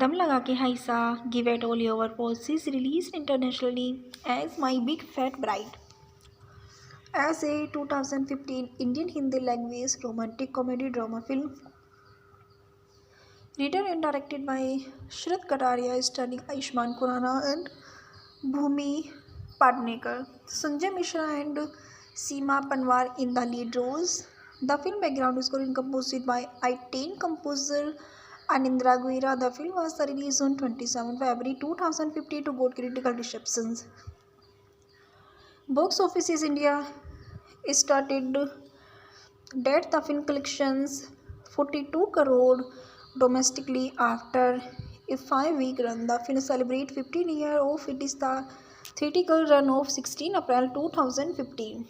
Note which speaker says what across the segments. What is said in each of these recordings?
Speaker 1: दम Laga Ke Haisha give it all your pose is released internationally as My Big Fat Bride as a 2015 Indian Hindi language romantic comedy drama film written and directed by Shraddha Kataria starring Ayushmann Khurrana and Bhumi Padnekar, Sanjay Mishra and Seema Panwar in the lead roles. The film background score is composed by Italian composer Anindra Guira. The film was released on 27 February 2015 to got critical receptions. Box office India started that the film collections 42 crore domestically after a 5-week run. The film celebrates 15 years of it is the theatrical run of 16 April 2015.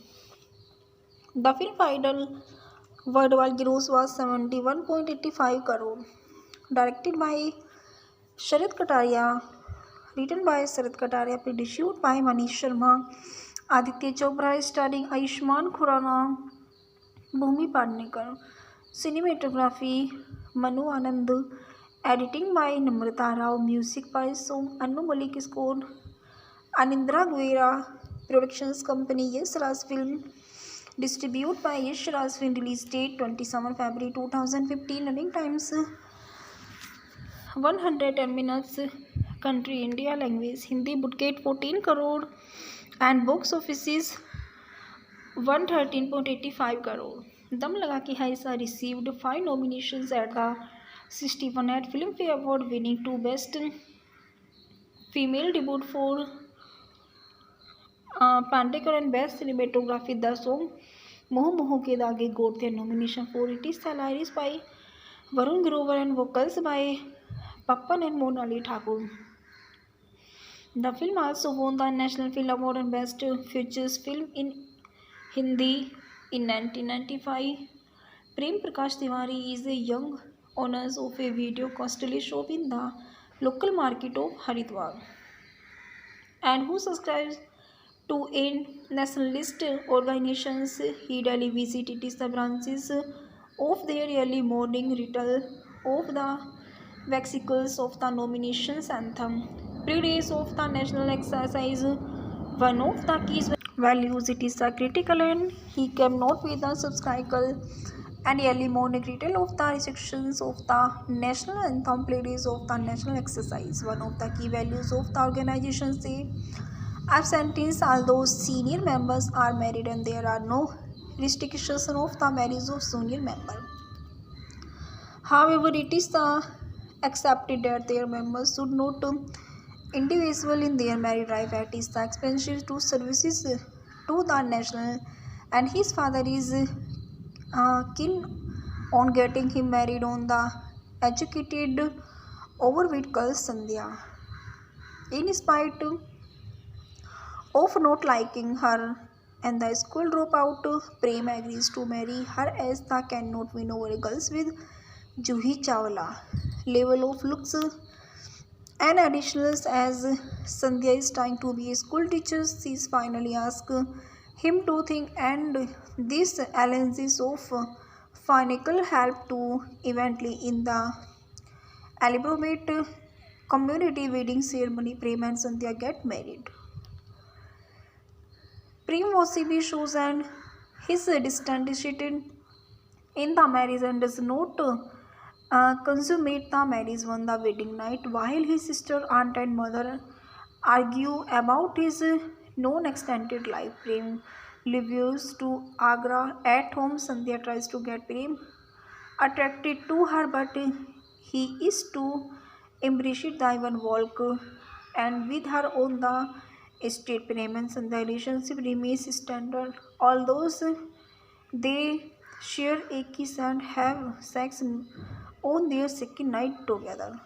Speaker 1: The film final worldwide gross was 71.85 crore. Directed by Sharath Kataria, written by Sharath Kataria, produced by Manish Sharma, Aditya Chopra, starring Ayushmann Khurrana, Bhumi Padnekar, cinematography Manu Anand, editing by Namrata Rao, music by Som Anu Malik, score Anindra Guera, productions company Yes Raj Film, distributed by Yes Raj Film, release date 27 February 2015, running times 110 minutes, country India, language Hindi, budget 14 crore and box office is 113.85 crore. दम Laga Ke हाइसा received 5 nominations at the 61th Filmfare Award, winning 2 Best Female Debut for Pandekar and Best Cinematography. The song Moh Moh Ke Dage got their nomination for It Is the Lyrics by Varun Grover and vocals by Pappan and Monali Thakur. The film also won the National Film Award and Best Features Film in Hindi in 1995. Prem Prakash Tiwari is a young owner of a video costly shop in the local market of Haridwar and who subscribes to a nationalist organizations. He daily visits the branches of their early morning ritual of the vesicles of the nominations anthem. Pre-days of the national exercise, one of the keys values it is a critical and he cannot be the subscriber and early morning ritual of the sections of the national anthem. Pre-days of the national exercise, one of the key values of the organization say absentees, although senior members are married and there are no restrictions of the marriage of senior member. However, it is accepted that their members should not individual in their married life at is the expenses to services to the national, and his father is keen on getting him married on the educated overweight girl Sandhya. In spite of not liking her and the school dropout, Prem agrees to marry her as the cannot win over girls with Juhi Chawla level of looks and additionals. As Sandhya is trying to be a school teacher, she is finally asked him to think, and this alliance of financial help to eventually in the elaborate community wedding ceremony. Prem and Sandhya get married. Prem Vosibi shows and his distinction in the marriage and does not consummate the marriage on the wedding night, while his sister, aunt, and mother argue about his non-extended life. Prem leaves to Agra. At home, Sandhya tries to get Prem attracted to her, but he is too embrace the even walk and with her on the estate. Prem and Sandhya relationship remains standard, although they share a kiss and have sex on their second night together.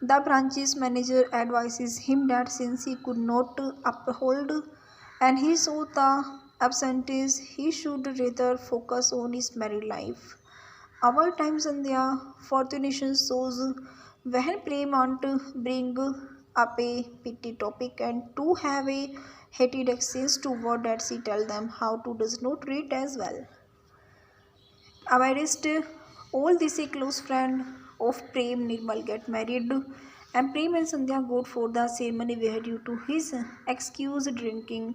Speaker 1: The branch's manager advises him that since he could not uphold and he saw the absentees, he should rather focus on his married life. Our times and their fortune shows when Prem want to bring up a pity topic and to have a hated exchange to what that she tell them how to does not read as well. Amidst all this, a close friend of Prem, Nirmal get married, and Prem and Sandhya go for the ceremony where due to his excuse drinking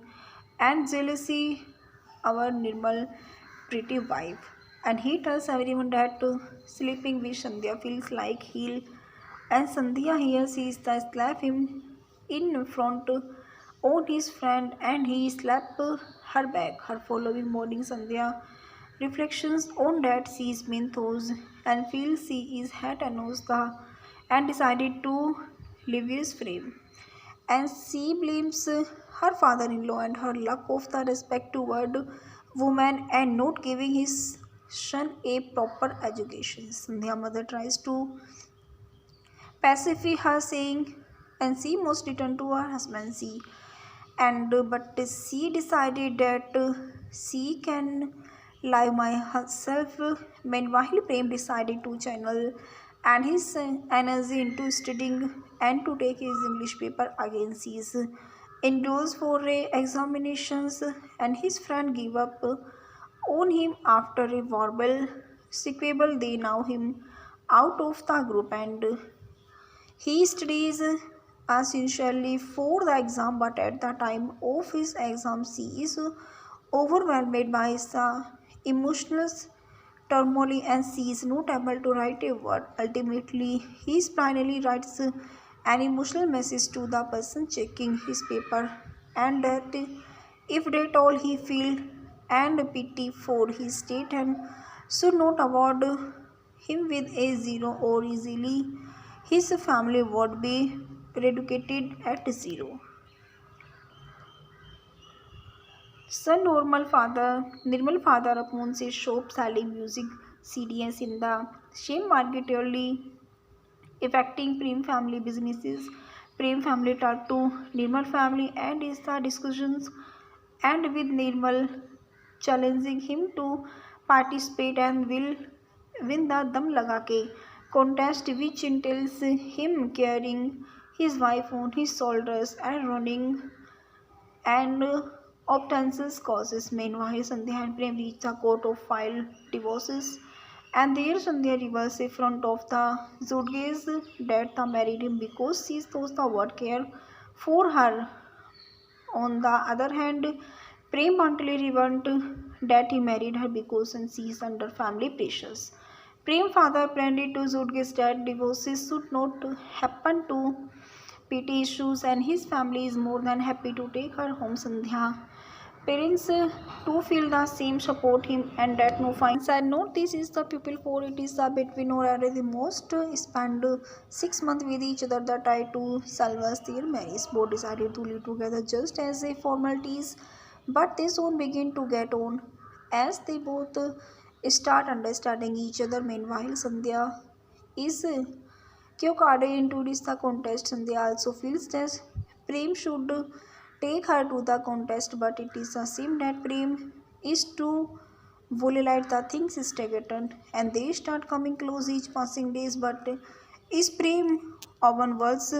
Speaker 1: and jealousy, our Nirmal pretty wife, and he tells everyone that sleeping with Sandhya feels like he'll, and Sandhya here sees the slap him in front on his friend, and he slapped her back. Her following morning, Sandhya reflections on that sees Minthos and feels she is had Anushka and decided to leave his frame. And she blames her father-in-law and her lack of the respect toward woman and not giving his son a proper education. Sandhya mother tries to pacify her, saying, and she must return to her husband. She and but she decided that she can live my herself. Meanwhile, Prem decided to channel and his energy into studying and to take his English paper again. She is enrolls for examinations, and his friend gave up on him after a verbal sequable. They now him out of the group, and he studies essentially for the exam, but at the time of his exam, he is overwhelmed by his emotional turmoil and she is not able to write a word. Ultimately, he finally writes an emotional message to the person checking his paper, and that if that all he feel and pity for his state and should not award him with a zero or easily his family would be reduced at zero. Son Nirmal father upon his shop selling music CDs in the same market early affecting Prem family businesses. Prem family talked to Nirmal family and is the discussions and with Nirmal challenging him to participate and will win the Dam Laga Ke contest, which entails him carrying his wife on his shoulders and running and obtaining causes. Meanwhile, Sandhya and Prem reach the court of file divorces, and there Sandhya reveals in front of the judges that the married him because she thought the word care for her. On the other hand, Prem bluntly revealed that he married her because she is under family pressures. Prem father pleaded to judges that divorces should not happen to PT issues, and his family is more than happy to take her home. Sandhya parents too feel the same, support him, and that no fine side note this is the pupil for it is the between or at the most spend 6 months with each other that try to salvage their marriage. Both decided to live together just as a formalities, but they soon begin to get on as they both start understanding each other. Meanwhile, Sandhya is Kyokade introduced the contest, and they also feels that Prem should take her to the contest, but it is assumed that Prem is too volatile the things is taken, and they start coming close each passing days. But is Prem oven words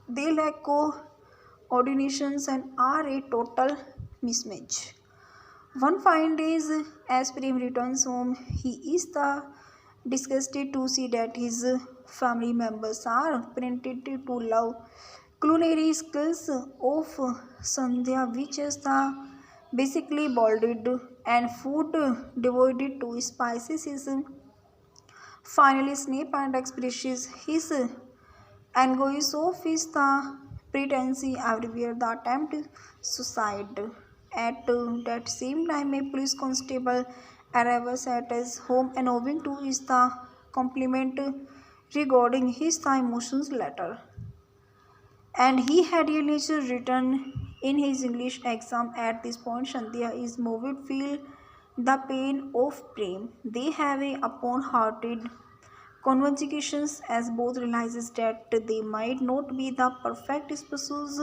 Speaker 1: they lack coordinations and are a total mismatch. One fine day, as Prem returns home, he is the disgusted to see that his family members are printed to love culinary skills of Sandhya, which is the basically boiled and food devoted to spices is finally snap and expresses his anguish of his the pretense everywhere the attempt suicide. At that same time, a police constable arrives at his home and owing to his the compliment regarding his the emotions letter. And he had a nature written in his English exam. At this point, Shandhya is moved feel the pain of Prem. They have a upon-hearted conversations as both realizes that they might not be the perfect spouses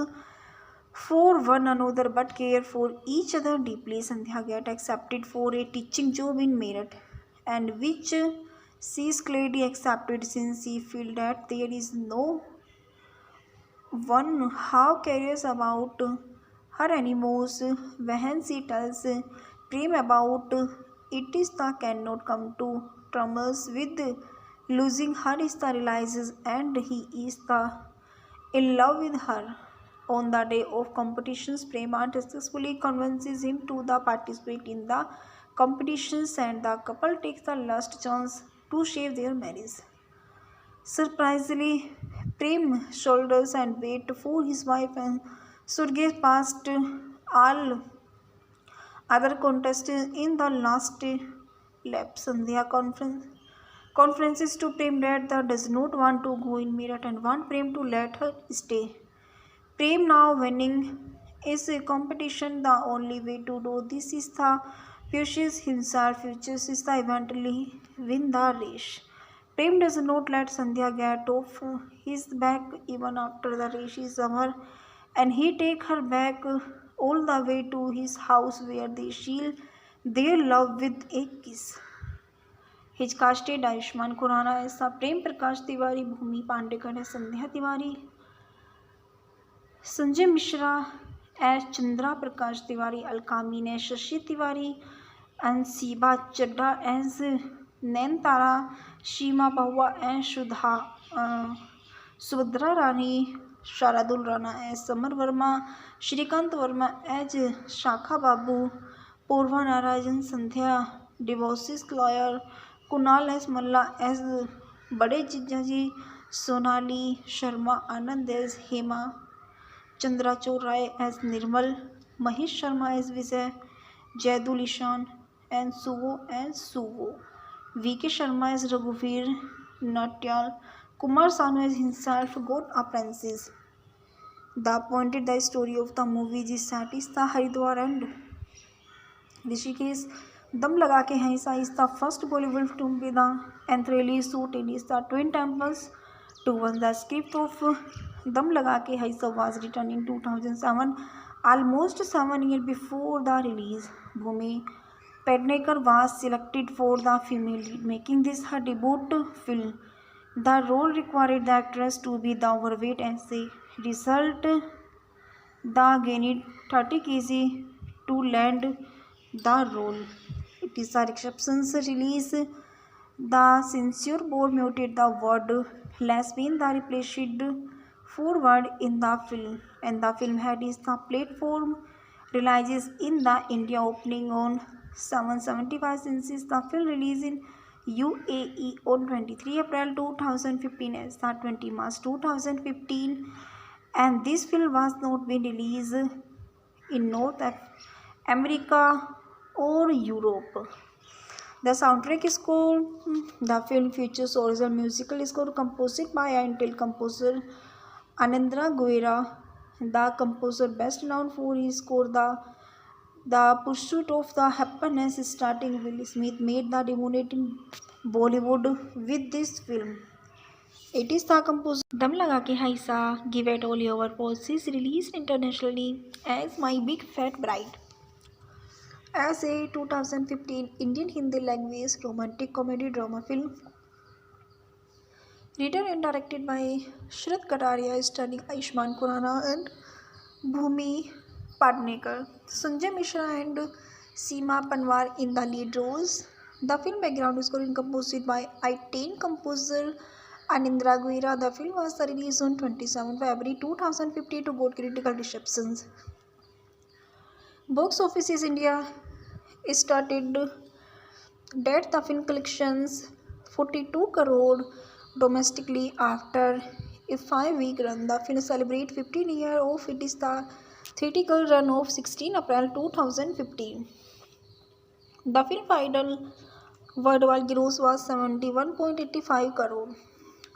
Speaker 1: for one another but care for each other deeply. Sandhya get accepted for a teaching job in Meerut, and which she is clearly accepted since she feel that there is no one how curious about her anymore. When she tells Prem about it is the cannot come to terms with losing her Rishta realizes and he is in love with her. On the day of competitions, Prema successfully convinces him to participate in the competitions and the couple takes the last chance to save their marriage. Surprisingly, Prem shoulders and wait for his wife and surgeries past all other contestants in the last lap. Sandhya conferences to Prem that does not want to go in Meerut and want Prem to let her stay. Prem now winning is a competition. The only way to do this is the pushes himself, futures is the eventually win the race. Prem does not let Sandhya get off his back even after the race is over, and he take her back all the way to his house where they seal their love with a kiss. His casted Ayushmann Khurrana as Prem Prakash Tiwari, Bhumi Pandekar as Sandhya Tiwari, Sanjay Mishra as Chandra Prakash Tiwari, Alkamin as Shashi Tiwari, and Siba Chadda as Naintara, Shima Bahua as Subhadra Rani, Sharadul Rana as Samar Verma, Shrikant Verma as Shakha Babu, Purva Narayan Sandhya, divorces lawyer, Kunal as Malla as Bade Jijaji, Sonali Sharma Anand as Hema, Chandrachur Rai as Nirmal, Mahesh Sharma as Vijay, Jaidul Ishan and Suvo as Suvo, V.K. Sharma as Raghuveer Natyal, Kumar Sanu as himself got apprentices. The pointed the story of the movie is set is the Haridwar and Rishikesh. Dam Laga Ke Haisa is the first Bollywood film with the enthralling shoot in the Twin Temples. To one, the script of Dam Laga Ke Haisa was written in 2007, almost 7 years before the release. Bhumi Pednekar was selected for the female lead, making this her debut film. The role required the actress to be the overweight. As a result, the gained 30 kg to land the role. It is a reception's release. The censure board muted the word lesbian, the replaced forward in the film, and the film had its the platform releases in the India opening on 775 since the film release in UAE on 23 April 2015 as the 20 March 2015, and this film was not been released in North America or Europe. The soundtrack score, the film features original musical score composed by Intel composer Anindra Guerra. The composer best known for his score the Pursuit of the Happiness starting Will Smith made the dominate in Bollywood with this film. It is the composer Dam Laga Ke Haisa, Give It All Your Pulse is released internationally as My Big Fat Bride. As a 2015 Indian Hindi language romantic comedy drama film written and directed by Shraddha Kataria starring Ayushmann Khurrana and Bhumi Padnekar, Sanjay Mishra and Seema Panwar in the lead roles. The film background score is composed by Italian composer Anindra Guerra. The film was released on 27 February 2015 to good critical receptions. Box office is India started that the film collections 42 crore domestically after a 5-week run. The film celebrates 15 years of it is the theatrical run of 16 April 2015. The film final worldwide gross was 71.85 crore.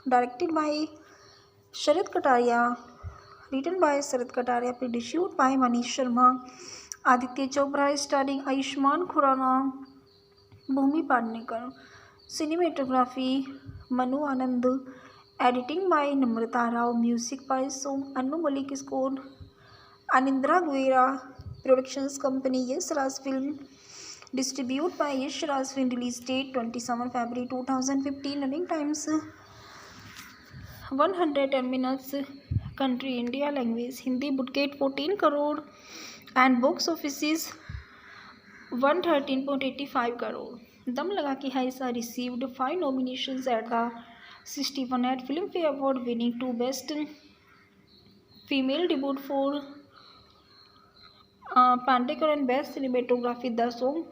Speaker 1: Directed by Sharath Kataria, written by Sharath Kataria, produced by Manish Sharma, Aditya Chopra starring Ayushmann Khurrana, Bhumi Padnekar, cinematography Manu Anand, editing by Namrata Rao, music by Som Anu Malik, score Anindra Guerra, productions company Yes Raj Film, distributed by Yes Raj Film, release date 27 February 2015, running times 110 minutes, country India, language Hindi, budget 14 crore and box office is 113.85 crore. Dum Laga Ki Hai Sa received 5 nominations at the 61th Filmfare Award, winning 2 Best Female debut for Pandekar and Best Cinematography. The song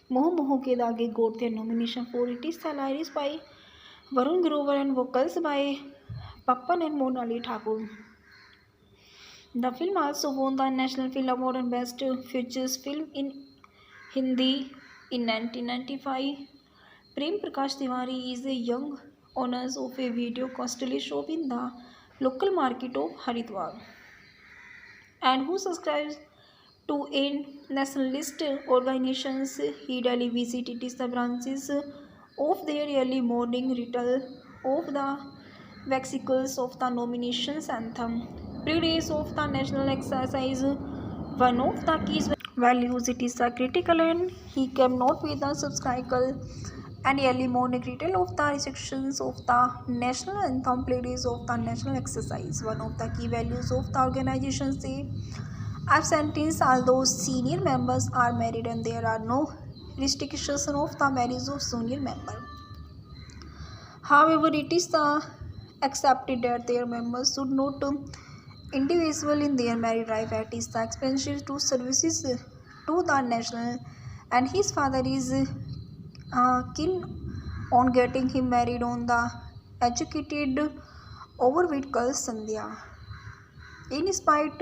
Speaker 1: Moho Moho Ke Dage got their nomination for It Is Salaries by Varun Grover and vocals by Pappan and Monali Thakur. The film also won the National Film Award and Best Features Film in Hindi in 1995. Prem Prakash Tiwari is a young owner of a video costly shop in the local market of Haridwar and who subscribes to a nationalist organizations. He daily visited the branches of their early morning ritual of the vesicles of the nominations anthem. Pre-days of the national exercise, one of the key values it is a critical and he cannot be the subscriber and early morning ritual of the sections of the national anthem. Pre-days of the national exercise, one of the key values of the organization say absentees, although senior members are married and there are no restrictions of the marriage of senior member. However, it is accepted that their members should not individual in their married life at is the expenses to services to the national, and his father is keen on getting him married on the educated overweight girl Sandhya. In spite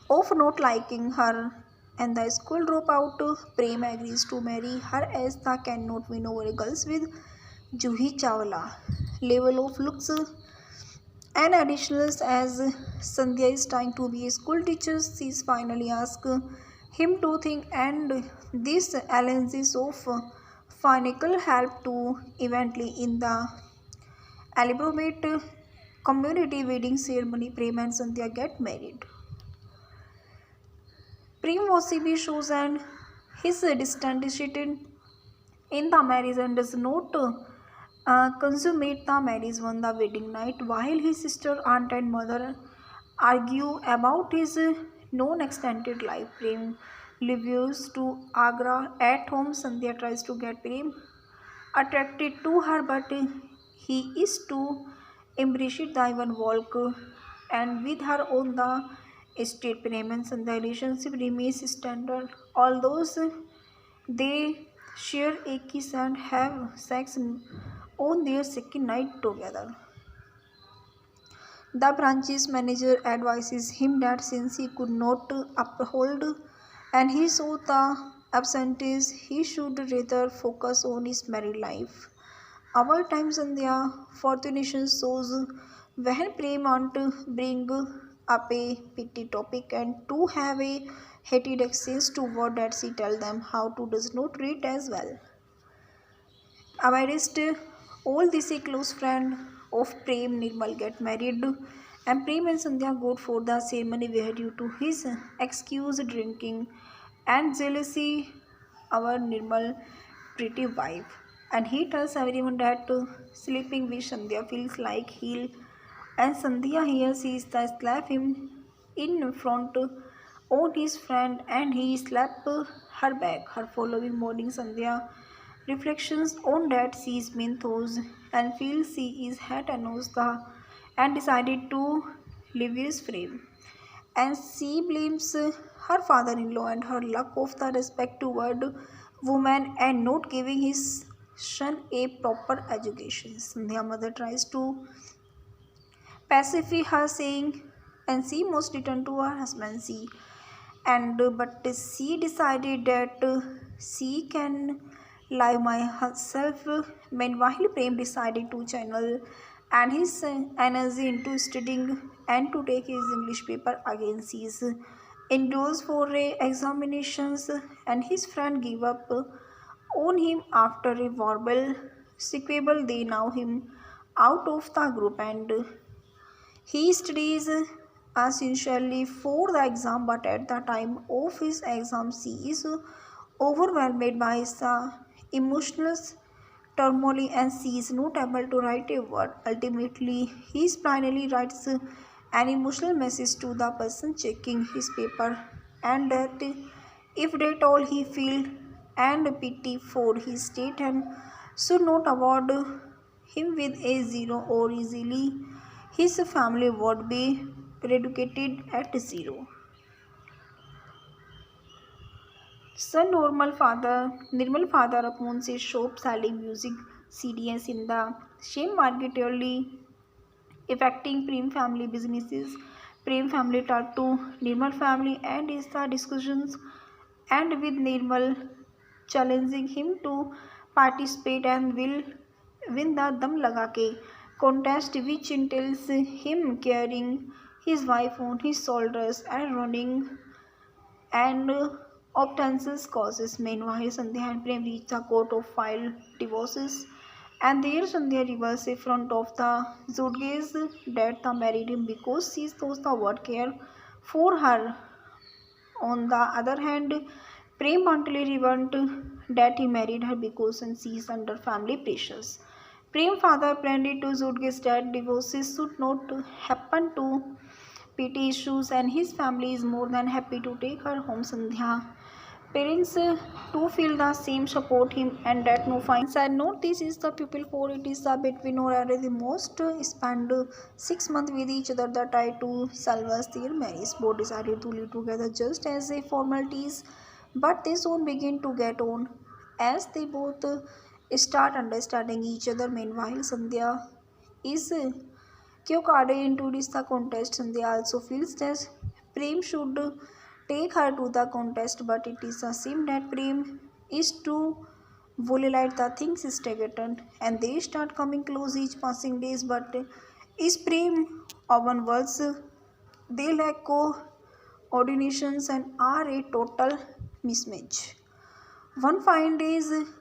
Speaker 1: of not liking her and the school dropout, Prem agrees to marry her as the cannot win over girls with Juhi Chawla level of looks and additionals. As Sandhya is trying to be a school teacher, she is finally asked him to think, and this alliance of financial help to eventually in the elaborate community wedding ceremony. Prem and Sandhya get married. Prem was CB shows and his distinguished in the marriage and does not consummate the marriage on the wedding night, while his sister, aunt, and mother argue about his non-extended life. Prem leaves to Agra. At home, Sandhya tries to get Prem attracted to her, but he is too embraced the even walk and with her on the estate. Prem and Sandhya relationship remains standard, although they share a kiss and have sex on their second night together. The branch's manager advises him that since he could not uphold and he saw the absentees, he should rather focus on his married life. Our times and their fortune shows when Prem want to bring up a pity topic and to have a heated exchange to what that she tell them how to does not read as well. Amidst all this, a close friend of Prem, Nirmal, get married, and Prem and Sandhya go for the ceremony where due to his excused drinking and jealousy, our Nirmal pretty wife, and he tells everyone that sleeping with Sandhya feels like he'll, and Sandhya here sees the slap him in front on his friend and he slapped her back. Her following morning, Sandhya reflections on that sees Minthos and feels she is had Anushka and decided to leave his frame. And she blames her father-in-law and her lack of the respect toward woman and not giving his son a proper education. Sandhya mother tries to pacify her, saying, and she must return to her husband. She and but she decided that she can live my herself. Meanwhile, Prem decided to channel and his energy into studying and to take his English paper again. She is enrolls for examinations and his friend gave up on him after a verbal sequable. They now him out of the group and he studies essentially for the exam, but at the time of his exam, he is overwhelmed by his emotional turmoil and she is not able to write a word. Ultimately, he finally writes an emotional message to the person checking his paper and that if at all he feel and pity for his state and should not award him with a zero or easily his family would be reduced at zero. Son Nirmal father upon his shop selling music CDs in the same market early affecting Prem family businesses. Prem family talked to Nirmal family and is the discussions and with Nirmal challenging him to participate and will win the Dam Laga Ke contest, which entails him carrying his wife on his shoulders and running and obtaining causes. Meanwhile, Sandhya and Prem reach the court of file divorces, and there Sandhya reveals in front of the Zudge's that the married him because she thought the word care for her. On the other hand, Prem bluntly revealed that he married her because she is under family pressures. Prem father pleaded to Zudge's that divorces should not happen to PT issues and his family is more than happy to take her home. Sandhya parents too feel the same, support him and that no fine side note this is the pupil for it is the between or at the most spend 6 months with each other that try to salvage their marriage. Both decided to live together just as a formalities, but they soon begin to get on as they both start understanding each other. Meanwhile, Sandhya is Kyokade introduced the contest and they also feels that Prem should take her to the contest, but it is assumed that Prem is too volatile the things is staggered and they start coming close each passing days, but is Prem often words they lack coordinations and are a total mismatch. One fine day,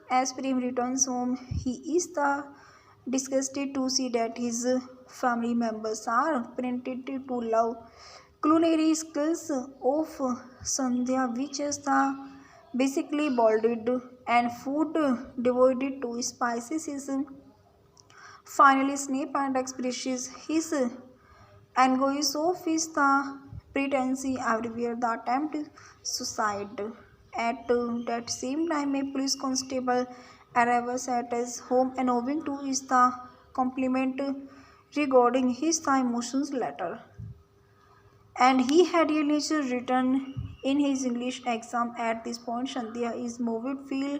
Speaker 1: as Prem returns home, he is the disgusted to see that his family members are printed to love culinary skills of Sandhya, which is the basically boiled and food devoted to spices is finally snap and expresses his anguish of his the pretense everywhere the attempt suicide. At that same time, a police constable arrives at his home and owing to his the compliment regarding his the emotions letter. And he had a lecture written in his English exam. At this point, Shandhya is moved feel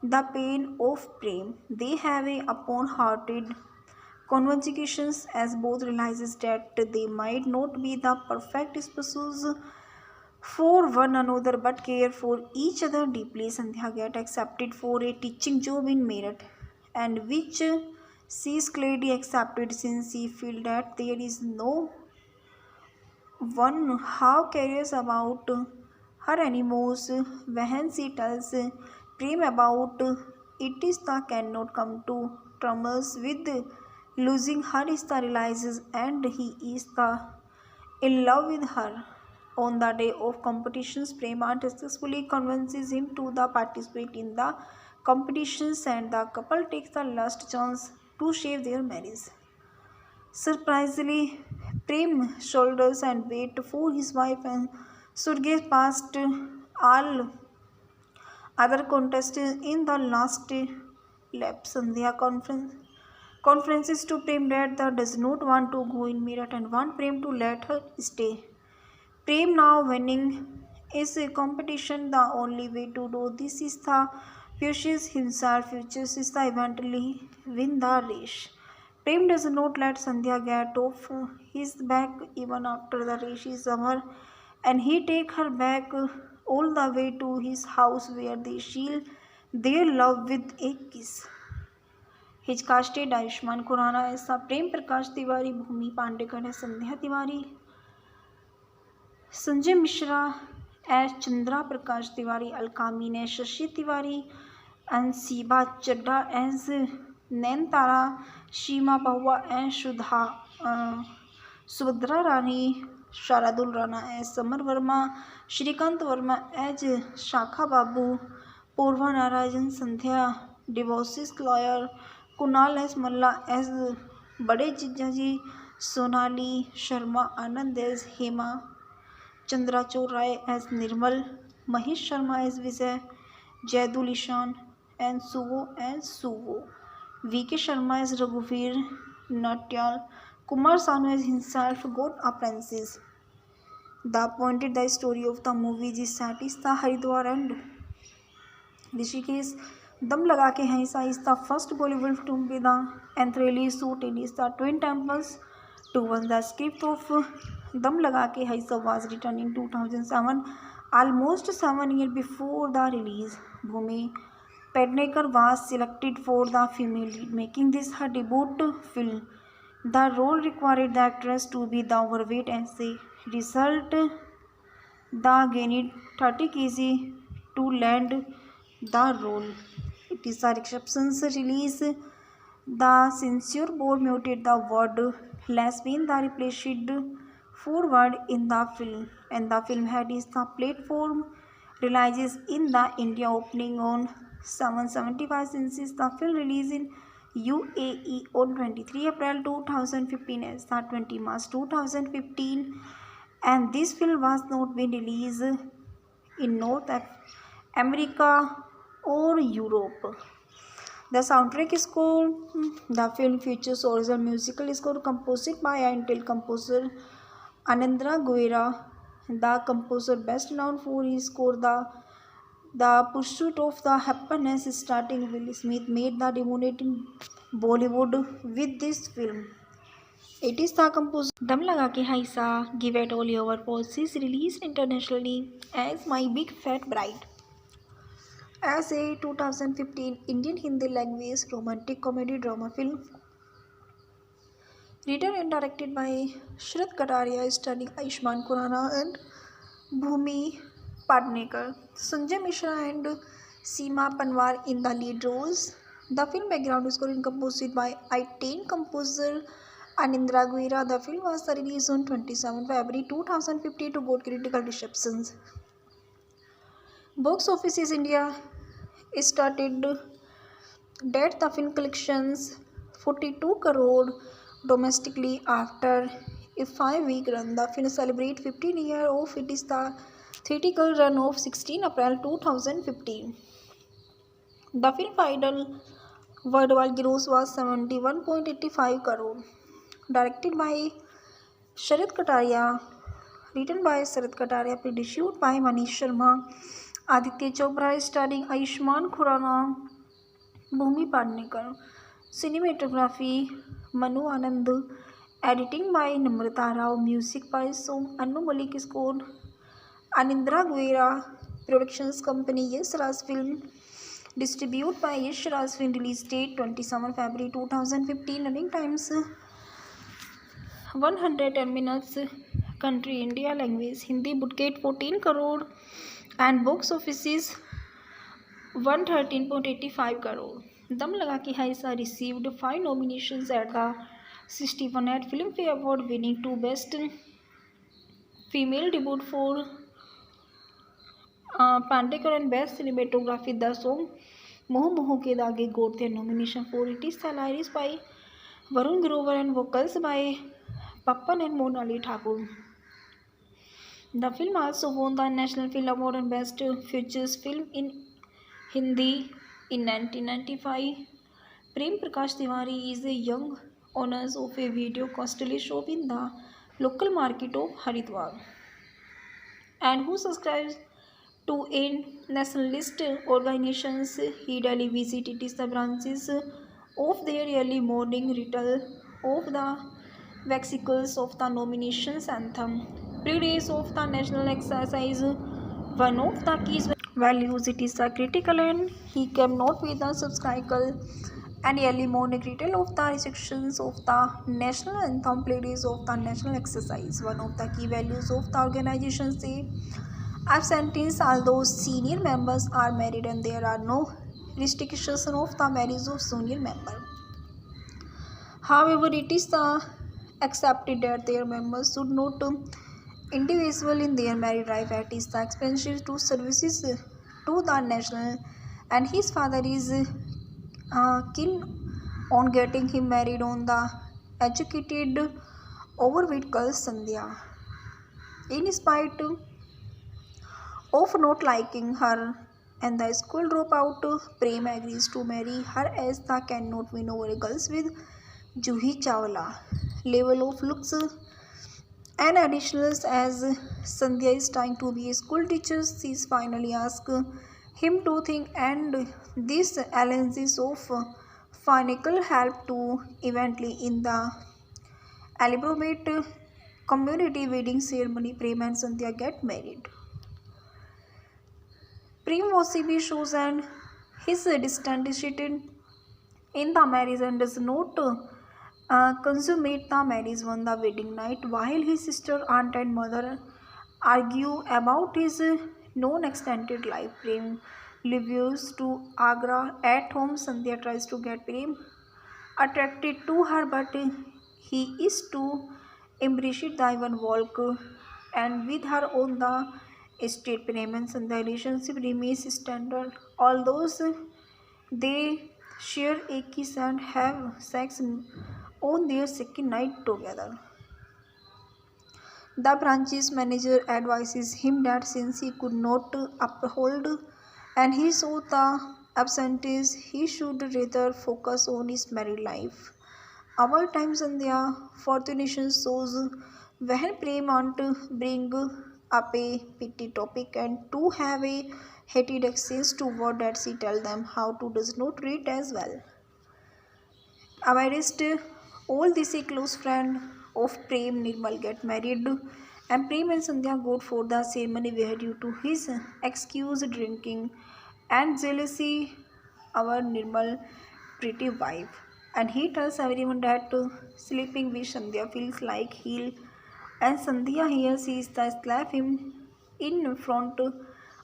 Speaker 1: the pain of Prem. They have a upon-hearted conversations as both realizes that they might not be the perfect spouses for one another but care for each other deeply. Sandhya get accepted for a teaching job in Meerut and which she is clearly accepted since she feel that there is no one how curious about her anymore when she tells Prem about it is the cannot come to terms with losing her is the realizes and he is the in love with her. On the day of competitions, Prema successfully convinces him to the participate in the competitions and the couple takes the last chance to shave their marriage. Surprisingly, Prem shoulders and wait for his wife and Surge past all other contestants in the last lap. Sandhya conferences to Prem that the does not want to go in Meerut and want Prem to let her stay. Prem now winning is a competition. The only way to do this is the pushes himself, futures is the eventually win the race. Prem does not let Sandhya get off his back even after the race is over, and he take her back all the way to his house where they seal their love with a kiss. His casted Ayushman Khurrana as Prem Prakash Tiwari, Bhumi Pandekar as Sandhya Tiwari, Sanjay Mishra as Chandra Prakash Tiwari, Alkamin as Shashi Tiwari, and Siba Chadda as Naintara, Shima Bahua as Subhadra Rani, Sharadul Rana as Samar Verma, Shrikant Verma as Shakha Babu, Purva Narayan Sandhya, divorces lawyer, Kunal as Malla as Bade Jijaji, Sonali Sharma Anand as Hema, Chandrachur Rai as Nirmal, Mahesh Sharma as Vijay, Jaidul Ishan and Suvo as Suvo. V.K. Sharma as Raghuveer Natyal. Kumar Sanu as himself got apprentices. The pointed the story of the movie is set is the Haridwar and Rishikesh. Dam Laga Ke Haisa is the first Bollywood film with the enthralling shoot in the Twin Temples. To one the script of Dam Laga Ke Haisa was written in 2007, almost 7 years before the release. Bhumi Pednekar was selected for the female lead, making this her debut film. The role required the actress to be the overweight as a result. The gained 30 kg to land the role. It is a reception's release. The censure board muted the word lesbian the replaced forward in the film, and the film had its the platform releases in the India opening on 775 since the film released in UAE on 23 April 2015 as the 20 March 2015, and this film was not been released in North America or Europe. The soundtrack score, the film features original musical score composed by Intel composer Anandra Guerra. The composer best known for his score The Pursuit of the Happiness, starting Will Smith made the dominate in Bollywood with this film. It is the composer Dam Laga Ke Haisa, Give It All Your Pulses, released internationally as My Big Fat Bride. As a 2015 Indian Hindi language romantic comedy drama film, written and directed by Shraddha Kataria, starring Ayushmann Khurrana and Bhumi Padnekar, Sanjay Mishra and Seema Panwar in the lead roles. The film background score is composed by Italian composer Anindra Guerra. The film was released on 27 February 2015 to got critical receptions. Box office India started that the film collections 42 crore domestically after a 5-week run. The film celebrates 15 years of it is the theatrical run of 16 April 2015. The film final worldwide gross was 71.85 crore. Directed by Sharath Kataria, written by Sharath Kataria, produced by Manish Sharma, Aditya Chopra, starring Ayushmann Khurrana, Bhumi Padnekar. Cinematography Manu Anand. Editing by Namrata Rao. Music by Som Anu Malik. Score Anindra Guerra. Productions company Yes Raj Film. Distributed by Yes Raj Film. Release date 27 February 2015. Running times 110 minutes. Country India. Language Hindi. Budget 14 crore and box office is 113.85 crore. Dam Laga Ke Haisa received 5 nominations at the 61th Filmfare Award, winning 2 Best Female Debut for Pandekar and Best Cinematography. The song Moh Moh Ke Dage got the nomination for it is lyrics by Varun Grover and vocals by Pappan and Monali Thakur. The film also won the National Film Award and Best Features Film in Hindi in 1995. Prem Prakash Tiwari is a young owner of a video costly shop in the local market of Haridwar and who subscribes to a nationalist organizations. He daily visited the branches of their early morning ritual of the vesicles of the nominations anthem. Pre-days of the national exercise, one of the key values it is a critical and he cannot be the subscriber and early morning ritual of the sections of the national anthem. Pre-days of the national exercise, one of the key values of the organization say absentees, although senior members are married and there are no restrictions of the marriage of senior member. However, it is accepted that their members should not individual in their married life at is the expenses to services to the national, and his father is keen on getting him married on the educated overweight girl Sandhya. In spite of not liking her and the school dropout. Prem agrees to marry her as the cannot win over girls with Juhi Chawla. Level of looks and additionals as Sandhya is trying to be a school teacher. She is finally asked him to think, and this alliance of financial help to eventually in the elaborate community wedding ceremony. Prem and Sandhya get married. Prem Vasibi shows and his distinction in the marriage and does not consummate the marriage on the wedding night, while his sister, aunt, and mother argue about his non-extended life. Prem leaves to Agra. At home, Sandhya tries to get Prem attracted to her, but he is too embrace the even walk and with her on the estate. Prem and Sandhya relationship remains standard, although they share a kiss and have sex on their second night together. The branch's manager advises him that since he could not uphold and he saw the absentees, he should rather focus on his married life. Our times and their fortune shows when Prem want to bring up a pity topic and to have a hated exchange to what that she tell them how to does not read as well. Amidst all this, a close friend of Prem, Nirmal, get married, and Prem and Sandhya go for the ceremony where due to his excuse drinking and jealousy, our Nirmal pretty wife. And he tells everyone that sleeping with Sandhya feels like he'll, and Sandhya here sees the slap him in front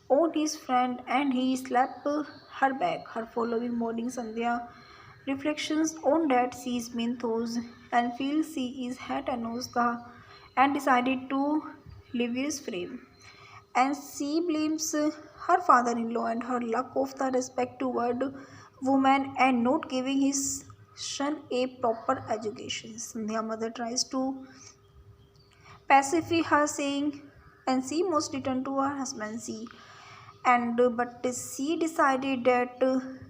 Speaker 1: on his friend and he slapped her back. Her following morning, Sandhya reflections on that sees Minthos and feels she is had Anushka and decided to leave his frame. And she blames her father-in-law and her lack of the respect toward woman and not giving his son a proper education. Sandhya mother tries to pacify her saying and she must return to her husband. She and but she decided that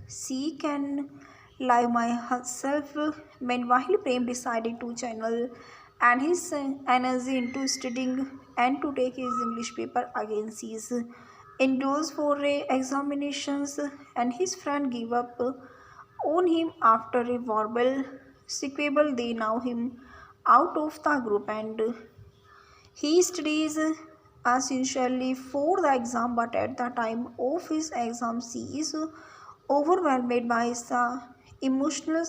Speaker 1: she can live my herself. Meanwhile, Prem decided to channel and his energy into studying and to take his English paper again. She is enrolls for examinations and his friend gave up on him after a verbal sequable. They now him out of the group and he studies essentially for the exam, but at the time of his exam, he is overwhelmed by his emotional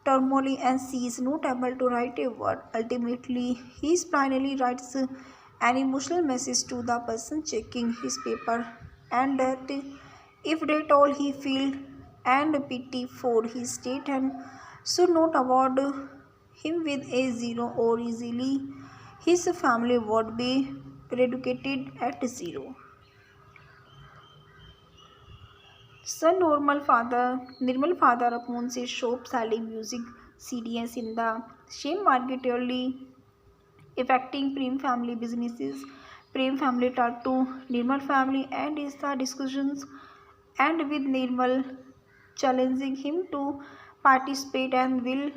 Speaker 1: turmoil and she is not able to write a word. Ultimately, he finally writes an emotional message to the person checking his paper and that if at all he feel and pity for his state and should not award him with a zero or easily his family would be reduced at zero. Son Nirmal father upon his shop selling music CDs in the same market early affecting Prem family businesses. Prem family talked to Nirmal family and is the discussions and with Nirmal challenging him to participate and will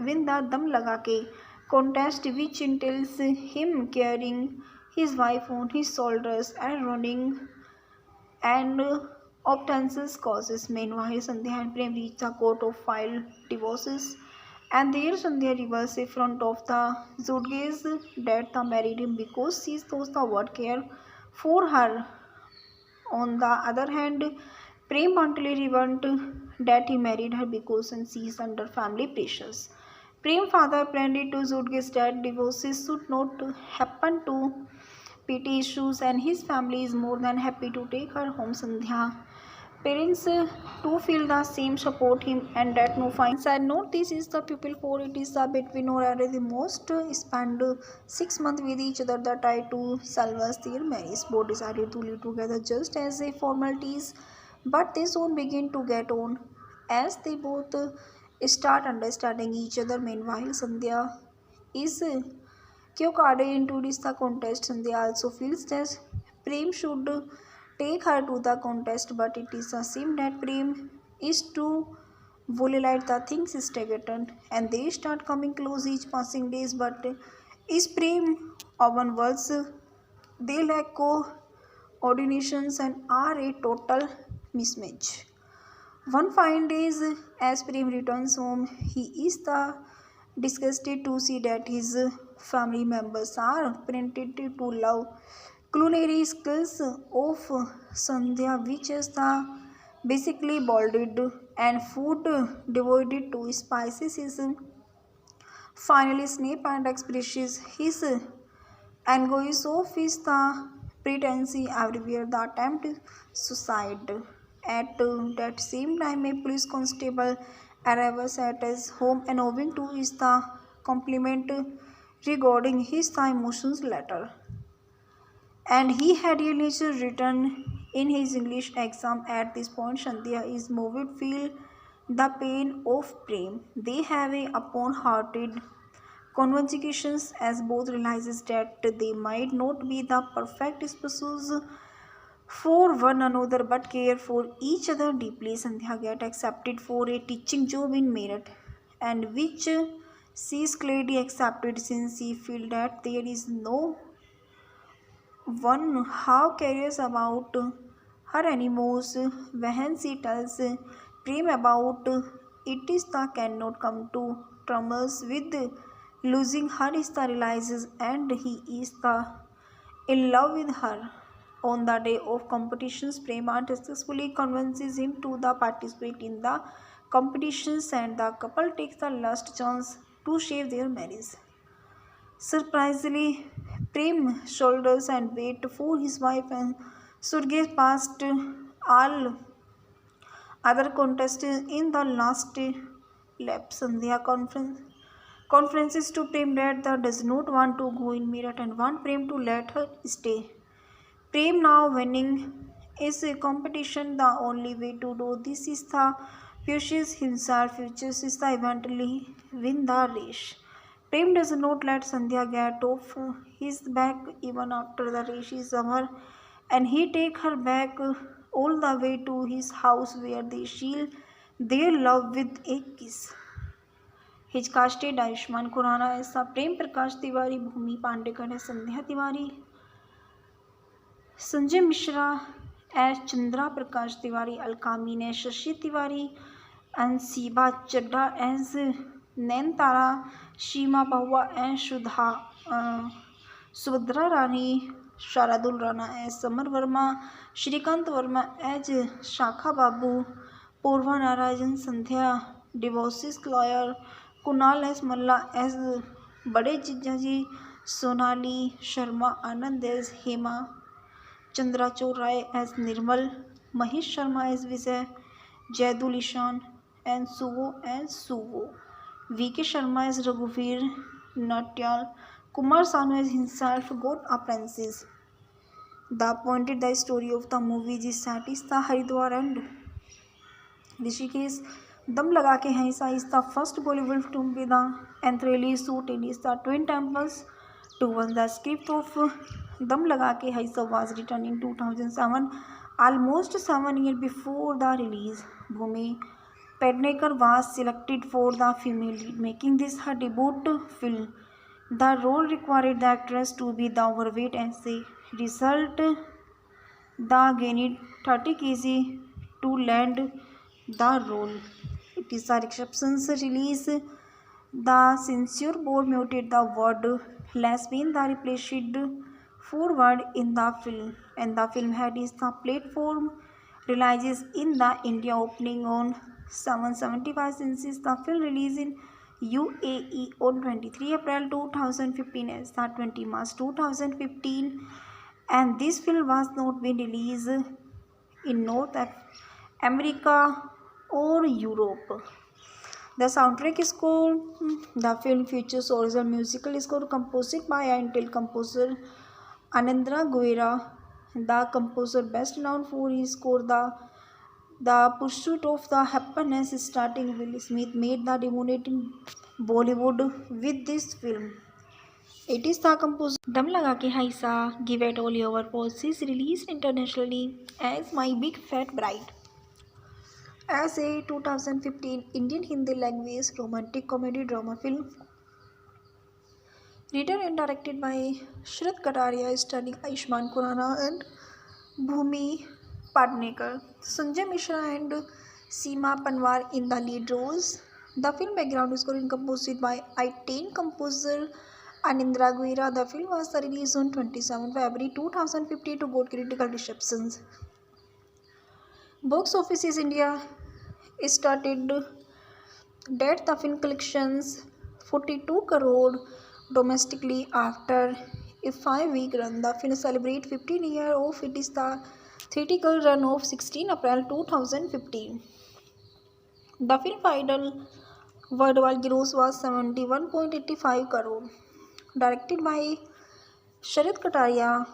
Speaker 1: win the Dam Laga Ke contest, which entails him carrying his wife on his shoulders and running and obtaining causes. Meanwhile, Sandhya and Prem reach the court of file divorces and there Sandhya reveals in front of the Zudges that the married him because she thought the word care for her. On the other hand, Prem Pantali revealed that he married her because she is under family pressures. Prem father planned to Zudges that divorces should not happen to PT issues and his family is more than happy to take her home. Sandhya parents too feel the same, support him and that no fine side note this is the people for it is the between or are the most spend 6 months with each other that try to salvage their marriage. Both decided to live together just as a formalities, but they soon begin to get on as they both start understanding each other. Meanwhile, Sandhya is Kyo Kade introduced the contest and they also feels that Prem should take her to the contest, but it is assumed that Prem is too volatile. The things stagnated, and they start coming close each passing days. But is Prem even worse? They lack coordinations and are a total mismatch. One fine day, as Prem returns home, he is the disgusted to see that his family members are parented to love culinary skills of Sandhya, which is the basically boiled and food devoted to spices is finally snap and expresses his anguish of his the pretense everywhere the attempt suicide. At that same time, a police constable arrives at his home and owing to his the compliment regarding his the emotions letter. And he had a lecture written in his English exam. At this point, Shandhya is moved feel the pain of Prem. They have a upon-hearted conversations as both realizes that they might not be the perfect spouses for one another but care for each other deeply. Sandhya get accepted for a teaching job in Meerut, and which she is clearly accepted since she feel that there is no one how curious about her anymore. When she tells Prem about it is the cannot come to terms with losing her is the realizes and he is the in love with her. On the day of competitions, Prema successfully convinces him to the participate in the competitions and the couple takes the last chance to shave their marriage. Surprisingly, Prem shoulders and wait for his wife and Surge past all other contestants in the last lap. Sandhya conferences to Prem that the does not want to go in Meerut and want Prem to let her stay. Prem now winning is a competition. The only way to do this is the pushes himself, futures is the eventually win the race. Prem does not let Sandhya get off his back even after the race is over, and he take her back all the way to his house where they seal their love with a kiss. His casted Ayushman Khurrana as Prem Prakash Tiwari, Bhumi Pandekar as Sandhya Tiwari, Sanjay Mishra as Chandra Prakash Tiwari, Alkamin as Shashi Tiwari, and Siba Chadda as Naintara, Shima Bahua as Subhadra Rani, Sharadul Rana as Samar Verma, Shrikant Verma as Shakha Babu, Purva Narayan Sandhya, divorces lawyer, Kunal as Malla as Bade Jijaji, Sonali Sharma Anand as Hema, Chandrachur Rai as Nirmal, Mahesh Sharma as Vijay, Jaidul Ishan and Suvo as Suvo, V.K. Sharma as Raghuveer Natyal, Kumar Sanu as himself got apprentices. The pointed the story of the movie is set is the Haridwar and Rishikesh. Dam Laga Ke Haisa is the first Bollywood film with the enthralling shoot in the Twin Temples. To one the script of Dam Laga Ke Haisa was written in 2007, almost 7 years before the release. Bhumi Pednekar was selected for the female lead, making this her debut film. The role required the actress to be the overweight as a result. The gained 30 kg to land the role. It is a reception's release. The censure board muted the word lesbian, the replaced forward in the film, and the film had its the platform releases in the India opening on 775 since the film release in UAE on 23 April 2015 as the 20 March 2015, and this film was not been released in North America or Europe. The soundtrack score, the film features original musical score composed by Intel composer Anandra Guerra. The composer best known for his score the Pursuit of the Happiness, starting Will Smith made the dominating Bollywood with this film. It is the composer Dam Laga Ke Haisa, Give It All Your Policies, released internationally as My Big Fat Bride. As a 2015 Indian Hindi language romantic comedy drama film written and directed by Shraddha Kataria, starring Ayushmann Khurrana and Bhumi Padnekar, Sanjay Mishra and Seema Panwar in the lead roles. The film background score is composed by Italian composer Anindra Guerra. The film was released on 27 February 2015 to got critical receptions. Box office is India started that the film collections 42 crore domestically after a 5-week run. The film celebrates 15 years of it is the theatrical run of 16 April 2015. The film final worldwide gross was 71.85 crore. Directed by Sharath Kataria,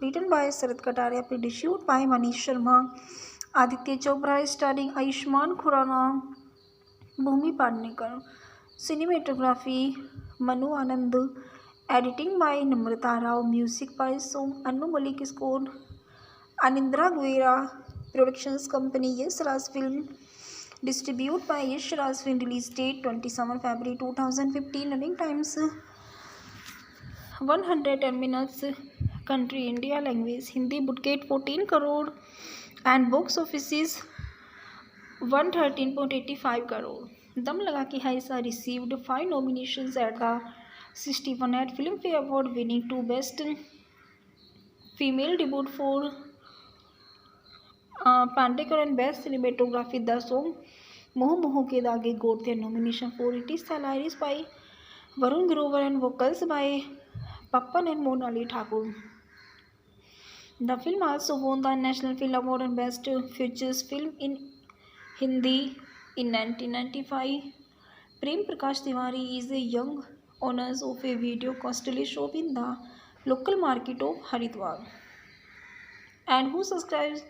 Speaker 1: written by Sharath Kataria, produced by Manish Sharma, Aditya Chopra, starring Ayushmann Khurrana, Bhumi Padnekar. Cinematography Manu Anand. Editing by Namrata Rao. Music by Som Anu Malik. Score Anindra Guerra. Productions company Yes Raj Film. Distributed by Yes Raj Film. Release date 27 February 2015. Running times 110 minutes. Country India. Language Hindi. Budget 14 crore and box office is 113.85 crore. Dam Laga Ke Haisa received 5 nominations at the 61th Filmfare Award, winning 2 Best Female Debut for Pandekar and Best Cinematography. The song Moh Moh Ke Dage got the nomination for It Is the Lyrics by Varun Grover and vocals by Pappan and Monali Thakur. The film also won the National Film Award and Best Features Film in Hindi in 1995. Prem Prakash Tiwari is a young owner of a video costly shop in the local market of Haridwar and who subscribes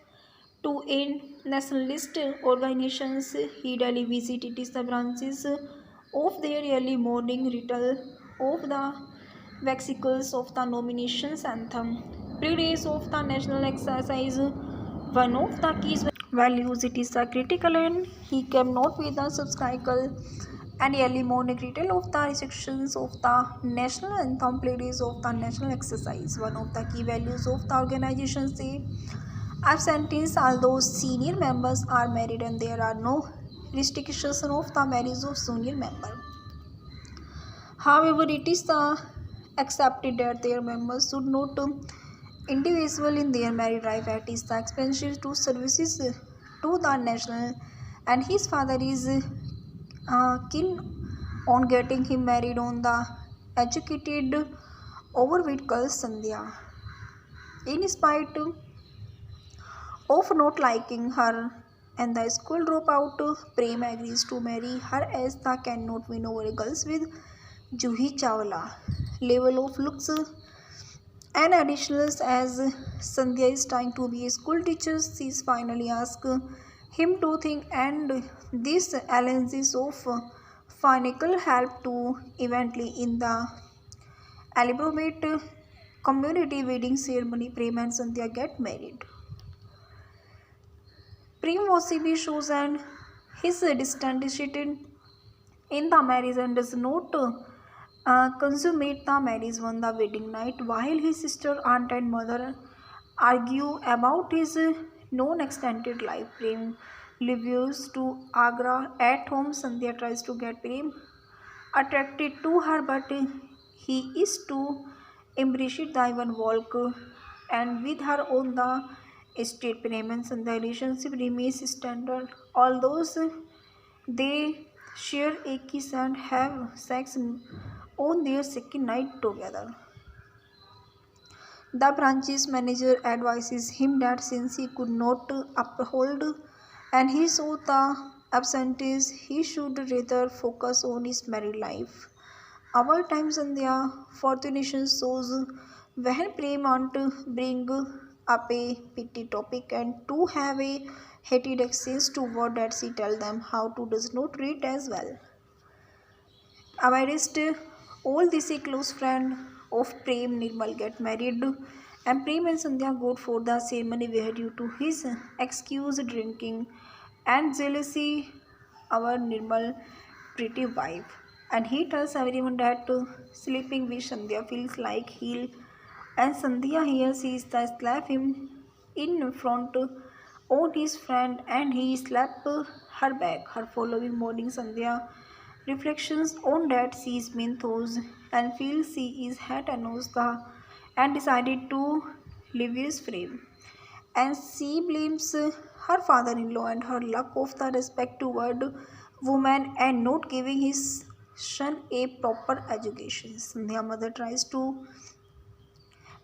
Speaker 1: to a nationalist organizations. He daily visits the branches of their early morning ritual of the vesicles of the nominations anthem. Pre-days of the national exercise, one of the key values it is a critical and he cannot be the subscriber and early morning ritual of the restrictions of the national anthem. Pre-days of the national exercise, one of the key values of the organization say absentees, although senior members are married and there are no restrictions of the marriage of senior member. However, it is accepted that their members should not individual in their married life at is the expenses to services to the national, and his father is keen on getting him married on the educated overweight girl Sandhya. In spite of not liking her and the school dropout, Prem agrees to marry her as the cannot win over girls with Juhi Chawla level of looks and additionals. As Sandhya is trying to be a school teacher, she is finally asked him to think, and this alliance of financial help to eventually in the elaborate community wedding ceremony. Prem and Sandhya get married. Prem was CB shows and his distinction in the marriage and does not consummate the marriage on the wedding night, while his sister, aunt and mother argue about his non-extended life. Prem leaves to Agra. At home, Sandhya tries to get Prem attracted to her, but he is too embrace the even walk and with her on the estate. Prem and Sandhya relationship remains standard, although they share a kiss and have sex on their second night together. The branch's manager advises him that since he could not uphold and he saw the absentees, he should rather focus on his married life. Our times and their fortune shows when Prem want to bring up a pity topic and to have a heated exchange to what that she tell them how to does not read as well. Amidst all this, a close friend of Prem, Nirmal get married, and Prem and Sandhya go for the ceremony where due to his excuse drinking and jealousy, our Nirmal pretty wife, and he tells everyone that sleeping with Sandhya feels like he'll, and Sandhya here sees the slap him in front on his friend, and he slapped her back. Her following morning, Sandhya reflections on that sees Minthos and feels she is had Anushka and decided to leave his frame. And she blames her father-in-law and her lack of the respect toward woman and not giving his son a proper education. Sandhya mother tries to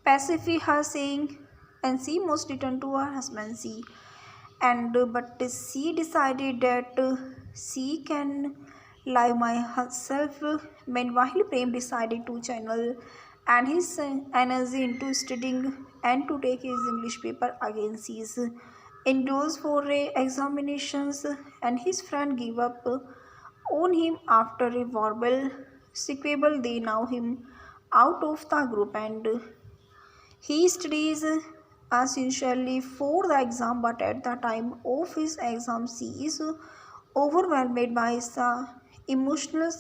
Speaker 1: pacify her, saying, and she must return to her husband. She and but she decided that she can live my herself. Meanwhile, Prem decided to channel and his energy into studying and to take his English paper again. She's enrolls for examinations, and his friend gave up on him after a verbal sequable. They now him out of the group, and he studies essentially for the exam, but at the time of his exam, he is overwhelmed by his emotional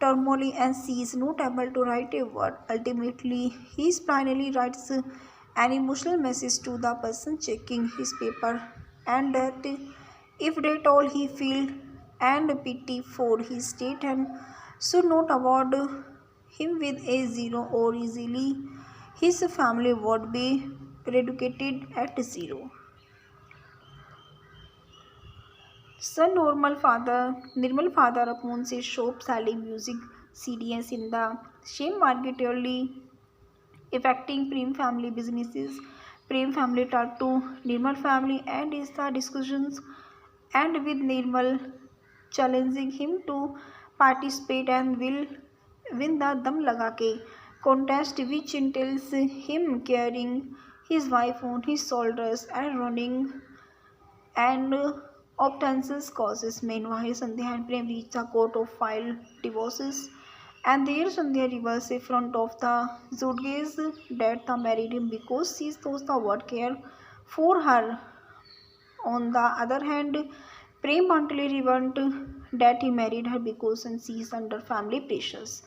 Speaker 1: turmoil and she is not able to write a word. Ultimately, he finally writes an emotional message to the person checking his paper, and that if at all he feel and pity for his state and should not award him with a zero or easily his family would be reduced at zero. Son Nirmal father owns a shop selling music CDs in the same market, early affecting Prem family businesses. Prem family talk to Nirmal family and is the discussions and with Nirmal challenging him to participate and will win the Dam Laga Ke contest, which entails him carrying his wife on his shoulders and running and obtaining causes. Meanwhile, Sandhya and Prem reach the court of file divorces, and there Sandhya reveals in front of the judges that the married him because she thought the word care for her. On the other hand, Prem bluntly revealed that he married her because she is under family pressures.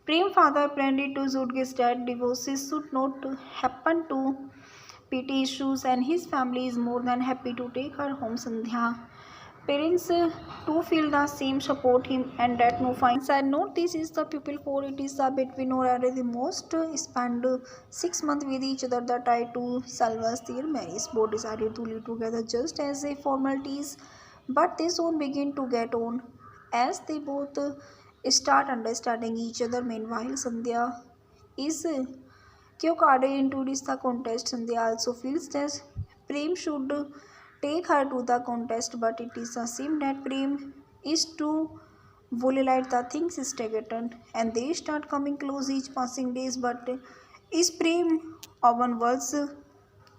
Speaker 1: Prem father pleaded to judges that divorces should not happen to PT issues, and his family is more than happy to take her home. Sandhya parents too feel the same, support him, and that no fines and note this is the pupil for it is the between or at the most spend 6 months with each other that try to salvage their marriage. Both decided to live together just as a formalities, but they soon begin to get on as they both start understanding each other. Meanwhile, Sandhya is Kyokade introduced the contest, and they also feels that Prem should take her to the contest, but it is assumed that Prem is too volatile the things is taken, and they start coming close each passing days. But is Prem often worse?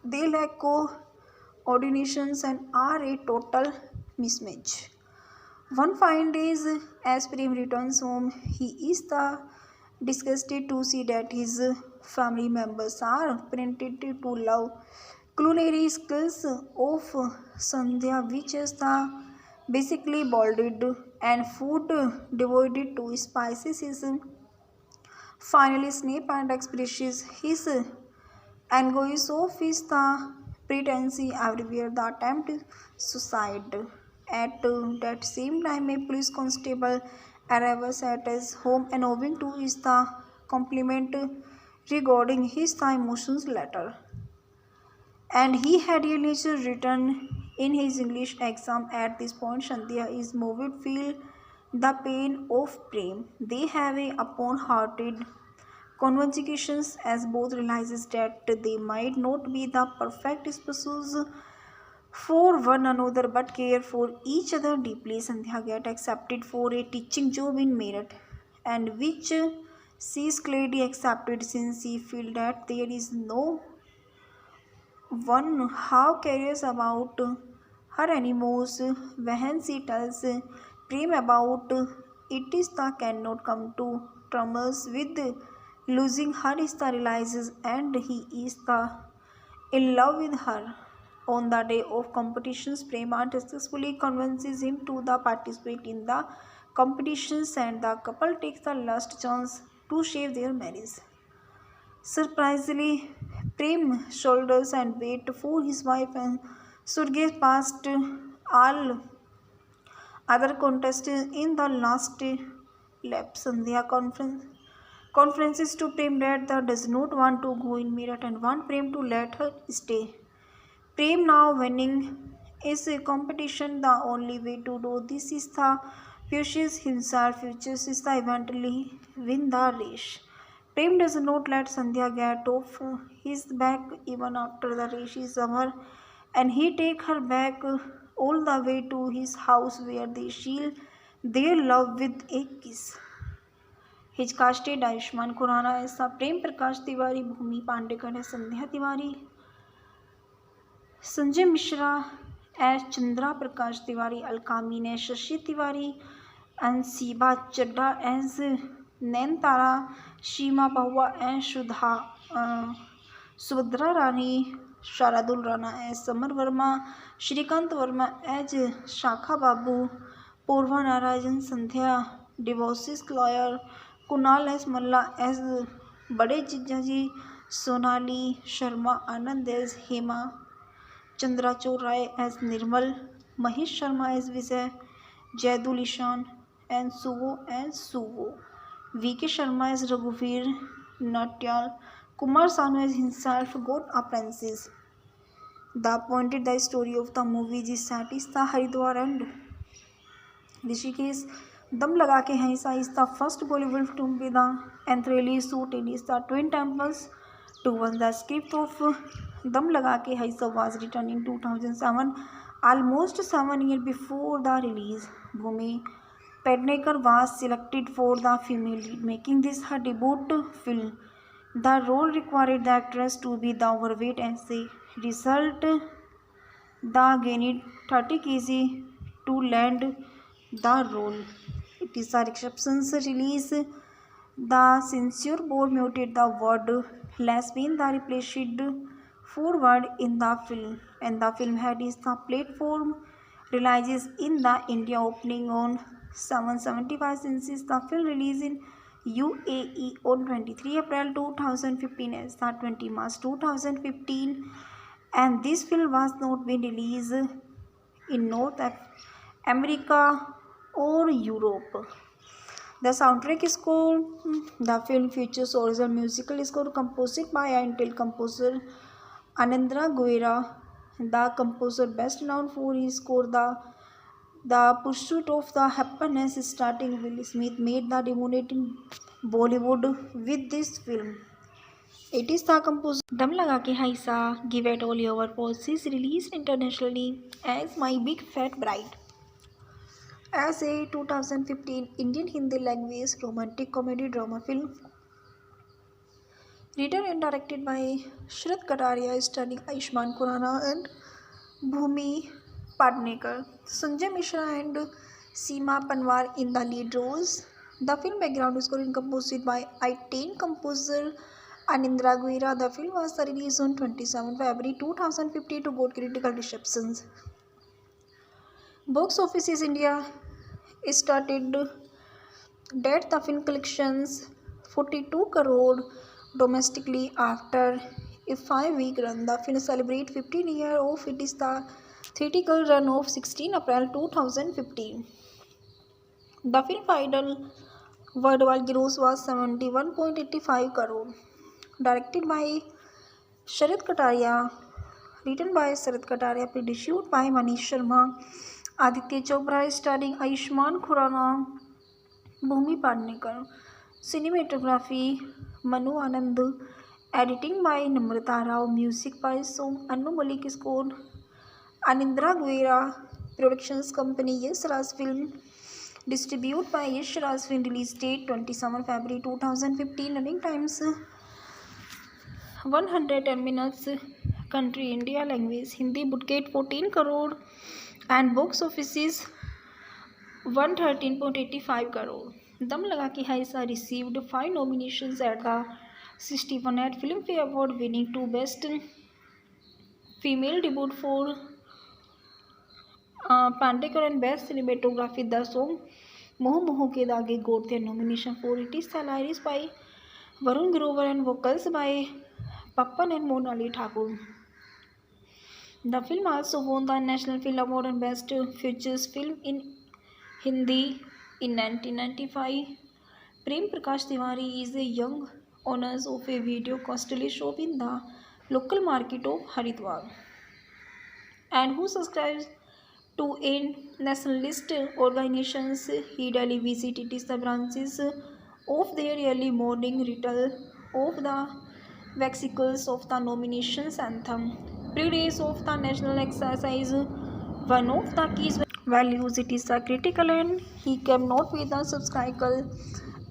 Speaker 1: They lack coordinations and are a total mismatch. One fine day, as Prem returns home, he is the disgusted to see that his family members are printed to love culinary skills of Sandhya, which is the basically boiled and food devoted to spices is finally snap and expresses his angois of his the pretense everywhere the attempt suicide. At that same time, a police constable arrives at his home and owing to his the compliment regarding his the emotions letter. And he had a lecture written in his English exam. At this point, Shandhya is moved feel the pain of Prem. They have a upon hearted conversations as both realizes that they might not be the perfect spouses for one another but care for each other deeply. Sandhya get accepted for a teaching job in Meerut, and which she is gladly accepted since she feel that there is no one how cares about her anymore. When she tells Prem about it is the cannot come to terms with losing her Rishta realizes and he is in love with her. On the day of competitions, Prema successfully convinces him to participate in the competitions and the couple takes the last chance to save their marriage. Surprisingly, Prem shoulders and wait for his wife and should get past all other contestants in the last lap. Sandhya conferences to Prem that does not want to go in Meerut and want Prem to let her stay. Prem now winning is a competition. The only way to do this is the pushes himself, futures is the eventually win the race. Prem does not let Sandhya get off his back even after the race is over, and he take her back all the way to his house where they seal their love with a kiss. His casted Ayushmann Khurrana as Prem Prakash Tiwari, Bhumi Pandekar as Sandhya Tiwari, Sanjay Mishra as Chandra Prakash Tiwari, Alkamin as Shashi Tiwari, and Siba Chadda as Naintara, Shima Pahua as Subhadra Rani, Sharadul Rana as Samar Verma, Shrikant Verma as Shakha Babu, Purva Narayan Sandhya, divorces lawyer, Kunal as Malla as Bade Jijaji, Sonali Sharma Anand as Hema, Chandrachud Rai as Nirmal, Mahesh Sharma as Vijay, Jaidul Ishan and Suvo, V.K. Sharma as Raghuveer Natyal, Kumar Sanu as himself got apprentices. The pointed the story of the movie is set is the Haridwar and Rishikesh. Dam Laga Ke Haisa is the first Bollywood film with the enthralling shoot in the Twin Temples. The script of Dam Laga Ke Haisa was written in 2007, almost 7 years before the release. Bhumi Pednekar was selected for the female lead, making this her debut film. The role required the actress to be the overweight as a result. The gained 30 kg to land the role. It is a reception's release. The censure board muted the word lesbian, the replaced forward in the film, and the film had its the platform releases in the India opening on 775 inches. The film released in UAE on 23 April 2015 as the 20 March 2015, and this film was not been released in North America or Europe. The soundtrack score, the film features original musical score composed by Intel composer Anindra Guerra. The composer best known for his score the Pursuit of the Happiness, starting Will Smith made the dominate in Bollywood with this film. It is the composer Dam Laga Ke Haisa, Give It All Your Pulse is released internationally as My Big Fat Bride. As a 2015 Indian Hindi language romantic comedy drama film written and directed by Shraddha Kataria, starring Ayushmann Khurrana and Bhumi Padnekar, Sanjay Mishra and Seema Panwar in the lead roles. The film background score is composed by Italian composer Anindra Guerra. The film was released on 27 February 2015 to got critical receptions. Box office is India started that the film collections 42 crore domestically after a 5-week run. The film celebrates 15 years of it is the theatrical run of 16 April 2015. The film final worldwide gross was 71.85 crore. Directed by Sharath Kataria, written by Sharath Kataria, produced by Manish Sharma, Aditya Chopra, starring Ayushmann Khurrana, Bhumi Padnekar, cinematography Manu Anand, editing by Namrata Rao, music by Som Anu Malik, score Anindra Guerra, productions company Yash Raj Film, distributed by Yash Raj Film, release date 27 February 2015, running times 110 minutes, country India, language Hindi, budget 14 crore and box office is 113.85 crore. Dum Laga Ki Hai Sa received 5 nominations at the 61th Filmfare Award, winning 2 Best Female debut for Pandekar and Best Cinematography. The song Moho Moho Ke Dage got their nomination for It Is Lyrics by Varun Grover and vocals by Pappan and Monali Thakur. The film also won the National Film Award and Best Features Film in Hindi in 1995. Prem Prakash Tiwari is a young owner of a video costly shop in the local market of Haridwar and who subscribes to a nationalist organizations. He daily visited the branches of their early morning ritual of the vesicles of the nominations anthem. Pre-days of the national exercise, one of the key values it is a critical and he cannot be the subscriber